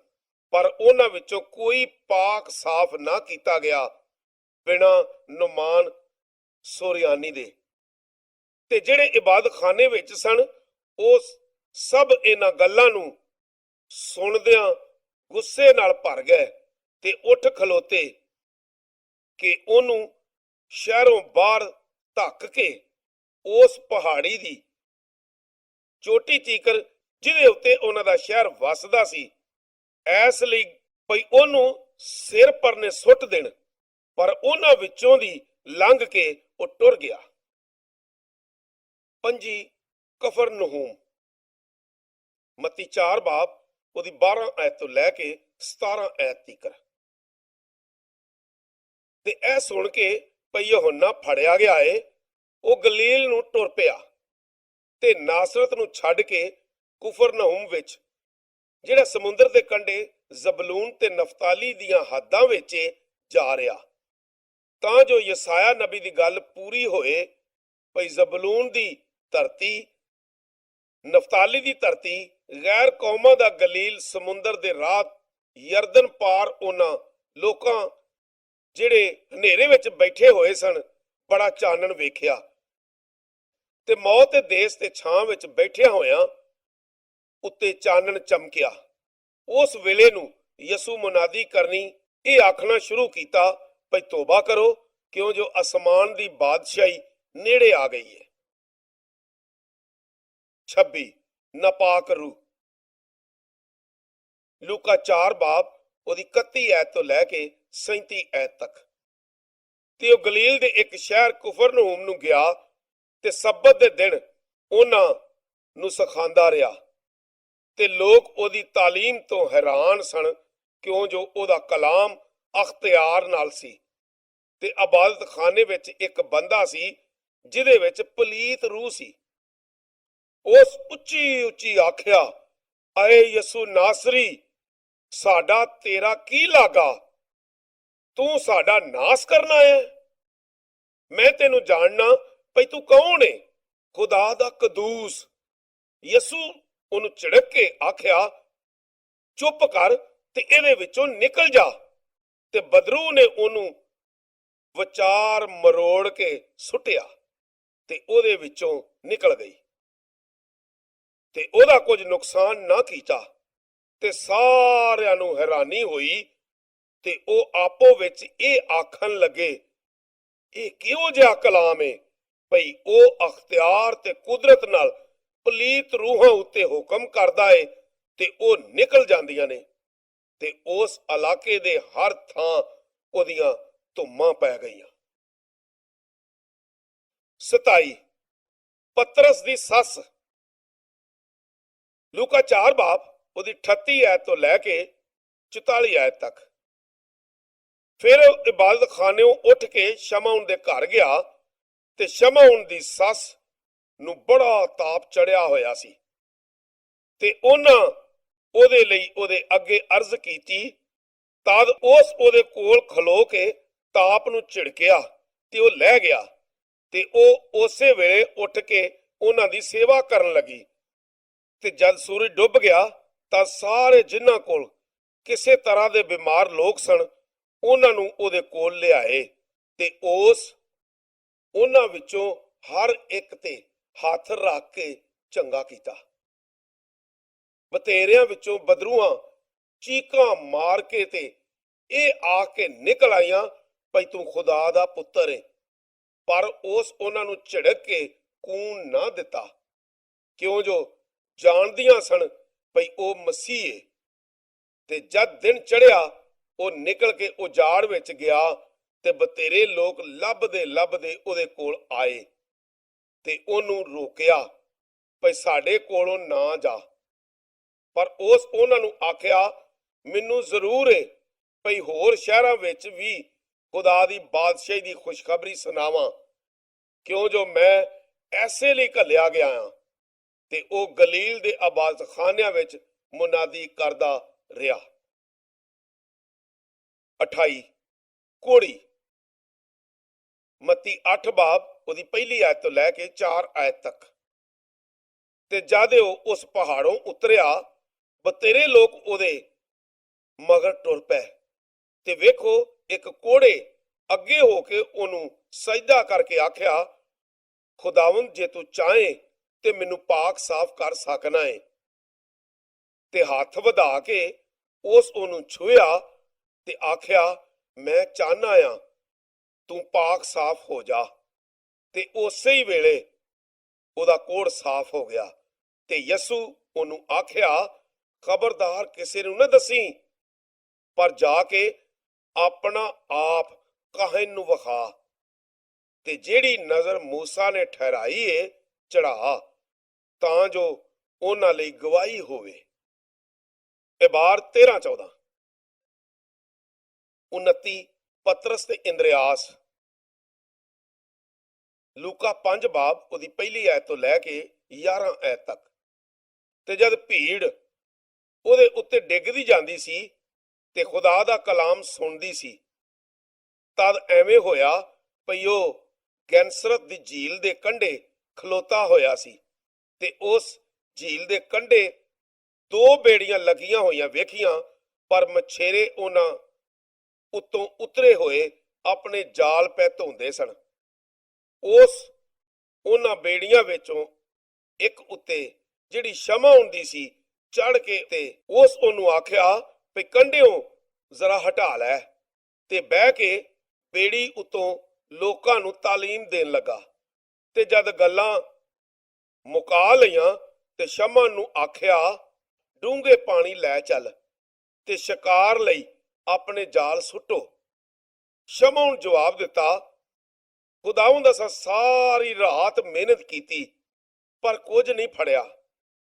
ਪਰ ਉਹਨਾਂ ਵਿੱਚੋਂ ਕੋਈ ਪਾਕ ਸਾਫ਼ ਨਾ ਕੀਤਾ ਗਿਆ ਬਿਨਾਂ ਨੁਮਾਨ ਸੋਰਿਆਨੀ ਦੇ। ਤੇ ਜਿਹੜੇ ਇਬਾਦਤਖਾਨੇ ਵਿੱਚ ਸਨ, ਉਹ ਸਭ ਇਹਨਾਂ ਗੱਲਾਂ ਨੂੰ ਸੁਣਦਿਆਂ ਗੁੱਸੇ ਨਾਲ ਭਰ ਗਏ ਤੇ ਉੱਠ ਖਲੋਤੇ ਕਿ ਉਹਨੂੰ ਸ਼ਹਿਰੋਂ ਬਾਹਰ ਧੱਕ ਕੇ ਉਸ ਪਹਾੜੀ ਦੀ ਚੋਟੀ ਤੀਕਰ ਜਿਹਦੇ ਉੱਤੇ ਉਹਨਾਂ ਦਾ ਸ਼ਹਿਰ ਵਸਦਾ ਸੀ, ਐਸ ਲਈ ਭਈ ਉਹਨੂੰ ਸਿਰ ਪਰਨੇ ਸੁੱਟ ਦੇਣ। ਪਰ ਉਹਨਾਂ ਵਿੱਚੋਂ ਦੀ ਲੰਘ ਕੇ ਉਹ ਟੁਰ ਗਿਆ। 5 ਕਫਰਨਹੂਮ। ਮੱਤੀ 4 ਬਾਬ ਉਹਦੀ 12 ਆਇਤ ਤੋਂ ਲੈ ਕੇ 17 ਆਇਤ ਤੀਕਰ। ਤੇ ਇਹ ਸੁਣ ਕੇ ਭਈ ਯਹੋਨਾ ਫੜਿਆ ਗਿਆ ਏ, ਉਹ ਗਲੀਲ ਨੂੰ ਟੁਰ ਪਿਆ ਤੇ ਨਾਸਰਤ ਨੂੰ ਛੱਡ ਕੇ ਕੁਫਰਨਹੂਮ ਵਿੱਚ, ਜਿਹੜਾ ਸਮੁੰਦਰ ਦੇ ਕੰਢੇ ਜ਼ਬਲੂਨ ਤੇ ਨਫਤਾਲੀ ਦੀਆਂ ਹੱਦਾਂ ਵਿੱਚ ਜਾ ਰਿਹਾ, ਤਾਂ ਜੋ ਯਸਾਇਆ ਨਬੀ ਦੀ ਗੱਲ ਪੂਰੀ ਹੋਏ ਭਈ ਜ਼ਬਲੂਨ ਦੀ ਧਰਤੀ, ਨਫਤਾਲੀ ਦੀ ਧਰਤੀ, ਗੈਰ ਕੌਮਾਂ ਦਾ ਗਲੀਲ, ਸਮੁੰਦਰ ਦੇ ਰਾਹ ਯਰਦਨ ਪਾਰ ਉਹਨਾਂ ਲੋਕਾਂ ਜਿਹੜੇ ਹਨੇਰੇ ਵਿੱਚ ਬੈਠੇ ਹੋਏ ਸਨ ਬੜਾ ਚਾਨਣ ਵੇਖਿਆ। ਤੇ ਮੌਤ ਦੇ ਦੇਸ਼ ਤੇ ਛਾਂ ਵਿੱਚ ਬੈਠਿਆ ਹੋਇਆਂ ਉੱਤੇ ਚਾਨਣ ਚਮਕਿਆ। ਉਸ ਵੇਲੇ ਨੂੰ ਯਸੂ ਮੁਨਾਦੀ ਕਰਨੀ ਇਹ ਆਖਣਾ ਸ਼ੁਰੂ ਕੀਤਾ ਭਈ ਤੋਬਾ ਕਰੋ, ਕਿਉਂ ਜੋ ਅਸਮਾਨ ਦੀ ਬਾਦਸ਼ਾਹੀ ਨੇੜੇ ਆ ਗਈ ਹੈ। 26 ਨਾਪਾਕ ਰੂਹ। ਲੂਕਾ 4 ਬਾਬ ਉਹਦੀ 31 ਆਇਤ ਤੋਂ ਲੈ ਕੇ 37 ਆਇਤ ਤੱਕ। ਤੇ ਉਹ ਗਲੀਲ ਦੇ ਇੱਕ ਸ਼ਹਿਰ ਕੁਫਰਨਹੂਮ ਨੂੰ ਗਿਆ ਤੇ ਸਬਤ ਦੇ ਦਿਨ ਉਹਨਾਂ ਨੂੰ ਸਿਖਾਉਂਦਾ ਰਿਹਾ। ਤੇ ਲੋਕ ਉਹਦੀ ਤਾਲੀਮ ਤੋਂ ਹੈਰਾਨ ਸਨ, ਕਿਉਂ ਜੋ ਉਹਦਾ ਕਲਾਮ ਅਖਤਿਆਰ ਨਾਲ ਸੀ। ਤੇ ਇਬਾਦਤਖਾਨੇ ਵਿੱਚ ਇੱਕ ਬੰਦਾ ਸੀ ਜਿਹਦੇ ਵਿੱਚ ਪਲੀਤ ਰੂਹ ਸੀ। ਉਸ ਉੱਚੀ ਉੱਚੀ ਆਖਿਆ, ਆਏ ਯਸੂ ਨਾਸਰੀ, ਸਾਡਾ ਤੇਰਾ ਕੀ ਲਾਗਾ? ਤੂੰ ਸਾਡਾ ਨਾਸ ਕਰਨਾ ਹੈ? ਮੈਂ ਤੈਨੂੰ ਜਾਣਨਾ ਭਈ ਤੂੰ ਕੌਣ ਏ, ਖੁਦਾ ਦਾ ਕਦੂਸ। ਯਸੂ ਉਹਨੂੰ ਝਿੜਕ ਕੇ ਆਖਿਆ, ਚੁੱਪ ਕਰ ਤੇ ਇਹਦੇ ਵਿੱਚੋਂ ਨਿਕਲ ਜਾ। ਤੇ ਬਦਰੂ ਨੇ ਉਹਨੂੰ ਵਿਚਾਰ ਮਰੋੜ ਕੇ ਸੁੱਟਿਆ ਤੇ ਉਹਦੇ ਵਿੱਚੋਂ ਨਿਕਲ ਗਈ ਤੇ ਉਹਦਾ ਕੁਝ ਨੁਕਸਾਨ ਨਾ ਕੀਤਾ। ਤੇ ਸਾਰਿਆਂ ਨੂੰ ਹੈਰਾਨੀ ਹੋਈ ਤੇ ਉਹ ਆਪੋ ਵਿੱਚ ਇਹ ਆਖਣ ਲੱਗੇ, ਇਹ ਕਿਹੋ ਜਿਹਾ ਕਲਾਮ ਏ ਭਈ ਉਹ ਅਖਤਿਆਰ ਤੇ ਕੁਦਰਤ ਨਾਲ ਪਲੀਤ ਰੂਹਾਂ ਉੱਤੇ ਹੁਕਮ ਕਰਦਾ ਏ ਤੇ ਉਹ ਨਿਕਲ ਜਾਂਦੀਆਂ ਨੇ। ਤੇ ਉਸ ਇਲਾਕੇ ਦੇ ਹਰ ਥਾਂ ਉਹਦੀਆਂ ਧੁੰਮਾਂ ਪੈ ਗਈਆਂ। 27 ਪਤਰਸ ਦੀ ਸੱਸ। ਲੂਕਾ 4 ਬਾਬ ਉਹਦੀ 38 ਆਇਤ ਤੋਂ ਲੈ ਕੇ 44 ਆਇਤ ਤੱਕ। ਫਿਰ ਇਬਾਦਤਖਾਨਿਓਂ ਉੱਠ ਕੇ ਸ਼ਮਊਨ ਦੇ ਘਰ ਗਿਆ ਤੇ ਸ਼ਮਊਨ ਦੀ ਸੱਸ ਨੂੰ ਬੜਾ ਤਾਪ ਚੜਿਆ ਹੋਇਆ ਸੀ ਤੇ ਉਹਨਾਂ ਉਹਦੇ ਲਈ ਉਹਦੇ ਅੱਗੇ ਅਰਜ਼ ਕੀਤੀ। ਤਦ ਉਸ ਉਹਦੇ ਕੋਲ ਖਲੋ ਕੇ ਤਾਪ ਨੂੰ ਝਿੜਕਿਆ ਤੇ ਉਹ ਲੈ ਗਿਆ ਤੇ ਉਹ ਉਸੇ ਵੇਲੇ ਉੱਠ ਕੇ ਉਹਨਾਂ ਦੀ ਸੇਵਾ ਕਰਨ ਲੱਗੀ। ਤੇ ਜਦ ਸੂਰਜ ਡੁੱਬ ਗਿਆ ਤਾਂ ਸਾਰੇ ਜਿਨ੍ਹਾਂ ਕੋਲ ਕਿਸੇ ਤਰ੍ਹਾਂ ਦੇ ਬਿਮਾਰ ਲੋਕ ਸਨ ਉਹਨਾਂ ਨੂੰ ਉਹਦੇ ਕੋਲ ਲਿਆਏ ਤੇ ਉਹਨਾਂ ਵਿੱਚੋਂ ਹਰ ਇੱਕ ਤੇ ਹੱਥ ਰੱਖ ਕੇ ਚੰਗਾ ਕੀਤਾ। ਬਤੇਰਿਆਂ ਵਿੱਚੋਂ ਬਦਰੂਆਂ ਚੀਕਾਂ ਮਾਰ ਕੇ ਤੇ ਇਹ ਆ ਕੇ ਨਿਕਲ ਆਈਆਂ ਭਈ ਤੂੰ ਖੁਦਾ ਦਾ ਪੁੱਤਰ ਏ, ਪਰ ਉਹਨਾਂ ਨੂੰ ਝਿੜਕ ਕੇ ਕੂਣ ਨਾ ਦਿੱਤਾ, ਕਿਉਂ ਜੋ ਜਾਣਦੀਆਂ ਸਨ ਭਈ ਉਹ ਮਸੀਹ ਏ। ਤੇ ਜਦ ਦਿਨ ਚੜ੍ਹਿਆ ਉਹ ਨਿਕਲ ਕੇ ਉਜਾੜ ਵਿੱਚ ਗਿਆ ਤੇ ਬਤੇਰੇ ਲੋਕ ਲੱਭਦੇ ਲੱਭਦੇ ਉਹਦੇ ਕੋਲ ਆਏ ਤੇ ਉਹਨੂੰ ਰੋਕਿਆ ਭਈ ਸਾਡੇ ਕੋਲੋਂ ਨਾ ਜਾ। ਪਰ ਉਹਨਾਂ ਨੂੰ ਆਖਿਆ, ਮੈਨੂੰ ਜ਼ਰੂਰ ਏ ਭਈ ਹੋਰ ਸ਼ਹਿਰਾਂ ਵਿੱਚ ਵੀ ਖੁਦਾ ਦੀ ਬਾਦਸ਼ਾਹੀ ਦੀ ਖੁਸ਼ਖਬਰੀ ਸੁਣਾਵਾਂ, ਕਿਉਂ ਜੋ ਮੈਂ ਐਸੇ ਲਈ ਘੱਲਿਆ ਗਿਆ ਹਾਂ। ਤੇ ਉਹ ਗਲੀਲ ਦੇ ਇਬਾਦਤਖਾਨਿਆਂ ਵਿੱਚ ਮੁਨਾਦੀ ਕਰਦਾ ਰਿਹਾ। 28 ਕੋੜੀ। ਮੱਤੀ 8 ਬਾਬ ਉਹਦੀ ਪਹਿਲੀ ਆਇਤ ਤੋਂ ਲੈ ਕੇ 4 ਆਇਤ ਤੱਕ। ਤੇ ਜਦ ਉਹ ਉਸ ਪਹਾੜੋਂ ਉਤਰਿਆ ਬਤੇਰੇ ਲੋਕ ਉਹਦੇ ਮਗਰ ਟੁਰ ਪਏ ਤੇ ਵੇਖੋ ਇੱਕ ਕੋੜੇ ਅੱਗੇ ਹੋ ਕੇ ਉਹਨੂੰ ਸਜਦਾ ਕਰਕੇ ਆਖਿਆ, ਖੁਦਾਵੰਦ ਜੇ ਤੂੰ ਚਾਹੇ ਤੇ ਮੈਨੂੰ ਪਾਕ ਸਾਫ਼ ਕਰ ਸਕਣਾ ਏ। ਤੇ ਹੱਥ ਵਧਾ ਕੇ ਉਹਨੂੰ ਛੂਹਿਆ ਤੇ ਆਖਿਆ, ਮੈਂ ਚਾਹਨਾ ਆ, ਤੂੰ ਪਾਕ ਸਾਫ਼ ਹੋ ਜਾ। ਤੇ ਉਸੇ ਹੀ ਵੇਲੇ ਉਹਦਾ ਕੋੜ ਸਾਫ਼ ਹੋ ਗਿਆ। ਤੇ ਯਸੂ ਉਹਨੂੰ ਆਖਿਆ, ਖਬਰਦਾਰ ਕਿਸੇ ਨੂੰ ਨਾ ਦੱਸੀ, ਪਰ ਜਾ ਕੇ ਆਪਣਾ ਆਪ ਕਾਹਨ ਨੂੰ ਵਿਖਾ ਤੇ ਜਿਹੜੀ ਨਜ਼ਰ ਮੂਸਾ ਨੇ ਠਹਿਰਾਈ ਏ ਚੜਾ, ਤਾਂ ਜੋ ਉਹਨਾਂ ਲਈ ਗਵਾਹੀ ਹੋਵੇ। ਇਬਾਰ 13-14। 29 ਪਤਰਸ ਤੇ ਇੰਦਰਿਆਸ। ਲੂਕਾ 5 ਬਾਬ ਉਹਦੀ ਪਹਿਲੀ ਆਇਤ ਤੋਂ ਲੈ ਕੇ 11 ਆਇਤ ਤੱਕ। ਤੇ ਜਦ ਭੀੜ ਉਹਦੇ ਉੱਤੇ ਡਿੱਗਦੀ ਜਾਂਦੀ ਸੀ ਤੇ ਖੁਦਾ ਦਾ ਕਲਾਮ ਸੁਣਦੀ ਸੀ, ਤਦ ਐਵੇਂ ਹੋਇਆ ਭਈ ਉਹ ਗੈਨਸਰਤ ਦੀ ਝੀਲ ਦੇ ਕੰਢੇ ਖਲੋਤਾ ਹੋਇਆ ਸੀ ਤੇ ਉਸ ਝੀਲ ਦੇ ਕੰਢੇ 2 ਬੇੜੀਆਂ ਲੱਗੀਆਂ ਹੋਈਆਂ ਵੇਖੀਆਂ, ਪਰ ਮਛੇਰੇ ਉਹਨਾਂ ਉੱਤੋਂ ਉਤਰੇ ਹੋਏ ਆਪਣੇ ਜਾਲ ਪੈ ਧੋਂਦੇ ਸਨ। ਉਹਨਾਂ ਬੇੜੀਆਂ ਵਿੱਚੋਂ ਇੱਕ ਉੱਤੇ ਜਿਹੜੀ ਸ਼ਮਾ ਹੁੰਦੀ ਸੀ ਚੜ ਕੇ ਤੇ ਉਹਨੂੰ ਆਖਿਆ ਵੀ ਕੰਢਿਓਂ ਜ਼ਰਾ ਹਟਾ ਲੈ, ਤੇ ਬਹਿ ਕੇ ਬੇੜੀ ਉੱਤੋਂ ਲੋਕਾਂ ਨੂੰ ਤਾਲੀਮ ਦੇਣ ਲੱਗਾ। ਤੇ ਜਦ ਗੱਲਾਂ ਮੁਕਾ ਲਈਆਂ ਤੇ ਸ਼ਮਾ ਨੂੰ ਆਖਿਆ, ਡੂੰਘੇ ਪਾਣੀ ਲੈ ਚੱਲ ਤੇ ਸ਼ਿਕਾਰ ਲਈ ਆਪਣੇ ਜਾਲ ਸੁੱਟੋ। ਸ਼ਮਾ ਨੂੰ ਜਵਾਬ ਦਿੱਤਾ, ਖੁਦਾਵੰਦ ਅਸਾਂ ਸਾਰੀ ਰਾਤ ਮਿਹਨਤ ਕੀਤੀ ਪਰ ਕੁਝ ਨਹੀਂ ਫੜਿਆ,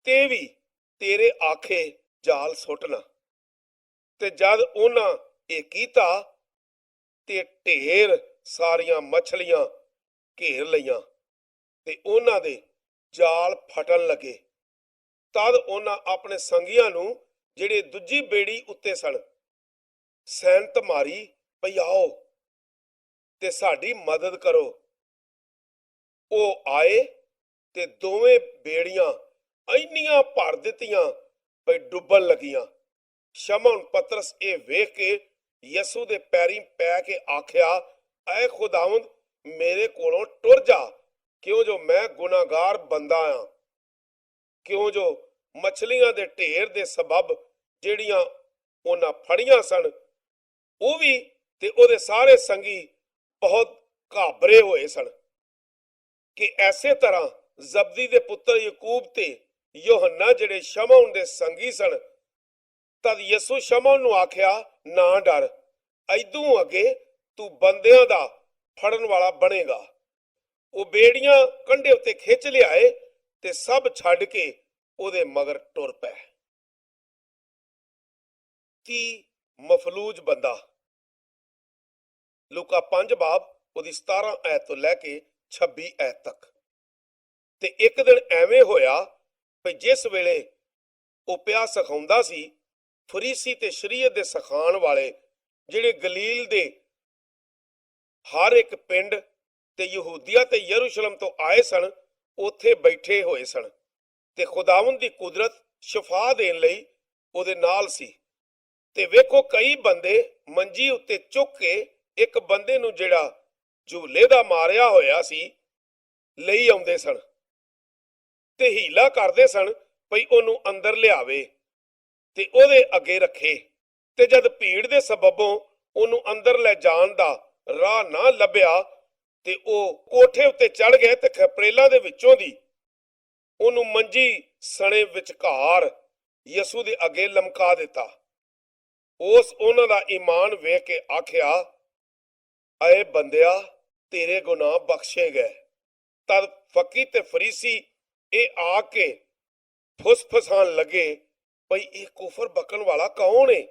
ਤੇ ਵੀ ਤੇਰੇ ਆਖੇ ਜਾਲ ਸੁੱਟਣਾ। ਤੇ ਜਦ ਉਹਨਾਂ ਇਹ ਕੀਤਾ ਤੇ ਢੇਰ ਸਾਰੀਆਂ ਮੱਛਲੀਆਂ ਘੇਰ ਲਈਆਂ ਤੇ ਉਹਨਾਂ ਦੇ ਜਾਲ ਫਟਣ ਲੱਗੇ। ਤਦ ਉਹਨਾਂ ਆਪਣੇ ਸੰਗੀਆਂ ਨੂੰ ਜਿਹੜੇ ਦੂਜੀ ਬੇੜੀ ਉੱਤੇ ਸਨ ਸੈਨਤ ਮਾਰੀ ਭਈ ਆਓ ਤੇ ਸਾਡੀ ਮਦਦ ਕਰੋ। ਉਹ ਆਏ ਤੇ ਦੋਵੇਂ ਬੇੜੀਆਂ ਇੰਨੀਆਂ ਭਰ ਦਿੱਤੀਆਂ ਭਈ ਡੁੱਬਣ ਲੱਗੀਆਂ। ਸ਼ਮੌਨ ਪਤਰਸ ਇਹ ਵੇਖ ਕੇ ਯਸੂ ਦੇ ਪੈਰੀਂ ਪੈ ਕੇ ਆਖਿਆ, ਐ ਖੁਦਾਵੰਦ ਮੇਰੇ ਕੋਲੋਂ ਟੁਰ ਜਾ, ਕਿਉਂ ਜੋ ਮੈਂ ਗੁਨਾਹਗਾਰ ਬੰਦਾ ਆ। ਕਿਉਂ ਜੋ ਮਛਲੀਆਂ ਦੇ ਢੇਰ ਦੇ ਸਬਬ ਜਿਹੜੀਆਂ ਉਹਨਾਂ ਫੜੀਆਂ ਸਨ, ਉਹ ਵੀ ਤੇ ਉਹਦੇ ਸਾਰੇ ਸੰਗੀ ਬਹੁਤ ਘਾਬਰੇ ਹੋਏ ਸਨ। ਕਿ ਐਸੇ ਤਰ੍ਹਾਂ ਜ਼ਬਦੀ ਦੇ ਪੁੱਤਰ ਯਕੂਬ ਤੇ ਯੋਹੰਨਾ ਜਿਹੜੇ ਸ਼ਮੌਨ ਦੇ ਸੰਗੀ ਸਨ, ਤਦ ਯਸੂ ਸ਼ਮੌਨ ਨੂੰ ਆਖਿਆ, ਨਾ ਡਰ, ਐਦੋਂ ਅੱਗੇ ਤੂੰ ਬੰਦਿਆਂ ਦਾ ਫੜਨ ਵਾਲਾ ਬਣੇਗਾ। ਉਹ ਬੇੜੀਆਂ ਕੰਢੇ ਉੱਤੇ ਖਿੱਚ ਲਿਆਏ ਤੇ ਸਭ ਛੱਡ ਕੇ ਉਹਦੇ ਮਗਰ ਟੁਰ ਪਏ। 30 ਮਫਲੂਜ ਬੰਦਾ। ਲੂਕਾ 5 ਬਾਬ ਉਹਦੀ 17 ਆਇਤ ਤੋਂ ਲੈ ਕੇ 26 ਆਇਤ ਤੱਕ। ਤੇ ਇੱਕ ਦਿਨ ਐਵੇਂ ਹੋਇਆ ਕਿ ਜਿਸ ਵੇਲੇ ਉਹ ਪਿਆ ਸਿਖਾਉਂਦਾ ਸੀ, ਫਰੀਸੀ ਤੇ ਸ਼ਰੀਅਤ ਦੇ ਸਿਖਾਉਣ ਵਾਲੇ ਜਿਹੜੇ ਗਲੀਲ ਦੇ ਹਰ ਇੱਕ ਪਿੰਡ ਤੇ ਯਹੂਦੀਆ ਤੇ ਯਰੂਸ਼ਲਮ ਤੋਂ ਆਏ ਸਨ, ਉੱਥੇ ਬੈਠੇ ਹੋਏ ਸਨ ਤੇ ਖੁਦਾਵੰਦ ਦੀ ਕੁਦਰਤ ਸ਼ਿਫਾ ਦੇਣ ਲਈ ਉਹਦੇ ਨਾਲ ਸੀ। ਤੇ ਵੇਖੋ ਕਈ ਬੰਦੇ ਮੰਜੀ ਉੱਤੇ ਚੁੱਕ ਕੇ ਇੱਕ ਬੰਦੇ ਨੂੰ ਜਿਹੜਾ ਝੂਲੇ ਦਾ ਮਾਰਿਆ ਹੋਇਆ ਸੀ ਲਈ ਆਉਂਦੇ ਸਨ ਤੇ ਹੀਲਾ ਕਰਦੇ ਸਨ ਭਈ ਉਹਨੂੰ ਅੰਦਰ ਲਿਆਵੇ ਤੇ ਉਹਦੇ ਅੱਗੇ ਰੱਖੇ। ਤੇ ਜਦ ਭੀੜ ਦੇ ਸਬਬੋਂ ਉਹਨੂੰ ਅੰਦਰ ਲੈ ਜਾਣ ਦਾ ਰਾਹ ਨਾ ਲੱਭਿਆ ਤੇ ਉਹ ਕੋਠੇ ਉੱਤੇ ਚੜ ਗਏ ਤੇ ਖਪਰੇਲਾਂ ਦੇ ਵਿੱਚੋਂ ਦੀ ਉਹਨੂੰ ਮੰਜੀ ਸਣੇ ਵਿਚਕਾਰ ਯਿਸੂ ਦੇ ਅੱਗੇ ਲਮਕਾ ਦਿੱਤਾ। ਉਸ ਉਹਨਾਂ ਦਾ ਈਮਾਨ ਵੇਖ ਕੇ ਆਖਿਆ, ਐ ਬੰਦਿਆ, ਤੇਰੇ ਗੁਨਾਹ ਬਖਸ਼ੇ ਗਏ। ਤਦ ਫੱਕੀ ਤੇ ਫਰੀਸੀ ਇਹ ਆ ਕੇ ਫੁਸਫਸਾਣ ਲੱਗੇ, ਭਈ ਇਹ ਕੁਫਰ ਬਕਣ ਵਾਲਾ ਕੌਣ ਏ?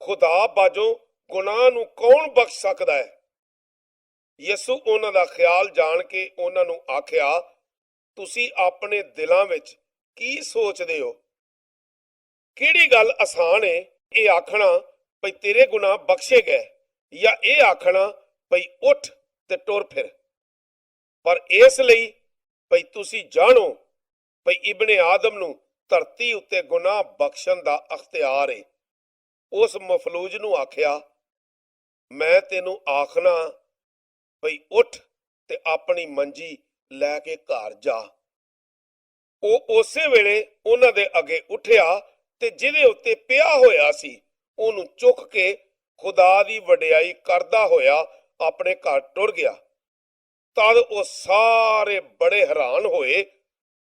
ਖੁਦਾ ਬਾਝੋਂ ਗੁਨਾਹ ਨੂੰ ਕੌਣ ਬਖਸ਼ ਸਕਦਾ ਹੈ? ਯਿਸੂ ਉਹਨਾਂ ਦਾ ਖਿਆਲ ਜਾਣ ਕੇ ਉਹਨਾਂ ਨੂੰ ਆਖਿਆ, ਤੁਸੀਂ ਆਪਣੇ ਦਿਲਾਂ ਵਿੱਚ ਕੀ ਸੋਚਦੇ ਹੋ? ਕਿਹੜੀ ਗੱਲ ਆਸਾਨ ਏ, ਇਹ ਆਖਣਾ ਭਈ ਤੇਰੇ ਗੁਨਾਹ ਬਖਸ਼ੇ ਗਏ, ਜਾਂ ਇਹ ਆਖਣਾ ਭਈ ਉੱਠ ਤੇ ਟੁਰ ਫਿਰ? ਪਰ ਇਸ ਲਈ ਭਈ ਤੁਸੀਂ ਜਾਣੋ ਭਈ ਇਬਨੇ ਆਦਮ ਨੂੰ ਧਰਤੀ ਉੱਤੇ ਗੁਨਾਹ ਬਖਸ਼ਣ ਦਾ ਅਖਤਿਆਰ ਏ। ਉਸ ਮਫਲੂਜ ਨੂੰ ਆਖਿਆ, ਮੈਂ ਤੈਨੂੰ ਆਖਣਾ ਭਈ ਉੱਠ ਤੇ ਆਪਣੀ ਮੰਜੀ ਲੈ ਕੇ ਘਰ ਜਾ। ਉਹ ਉਸੇ ਵੇਲੇ ਉਹਨਾਂ ਦੇ ਅੱਗੇ ਉੱਠਿਆ ਤੇ ਜਿਹਦੇ ਉੱਤੇ ਪਿਆ ਹੋਇਆ ਸੀ ਉਹਨੂੰ ਚੁੱਕ ਕੇ ਖੁਦਾ ਦੀ ਵਡਿਆਈ ਕਰਦਾ ਹੋਇਆ ਆਪਣੇ ਘਰ ਟੁਰ ਗਿਆ। ਤਦ ਉਹ ਸਾਰੇ ਬੜੇ ਹੈਰਾਨ ਹੋਏ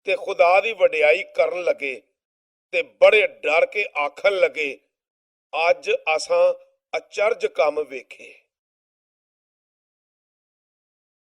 ਤੇ ਖੁਦਾ ਦੀ ਵਡਿਆਈ ਕਰਨ ਲੱਗੇ ਤੇ ਬੜੇ ਡਰ ਕੇ ਆਖਣ ਲੱਗੇ, ਅੱਜ ਅਸਾਂ ਅਚਰਜ ਕੰਮ ਵੇਖੇ।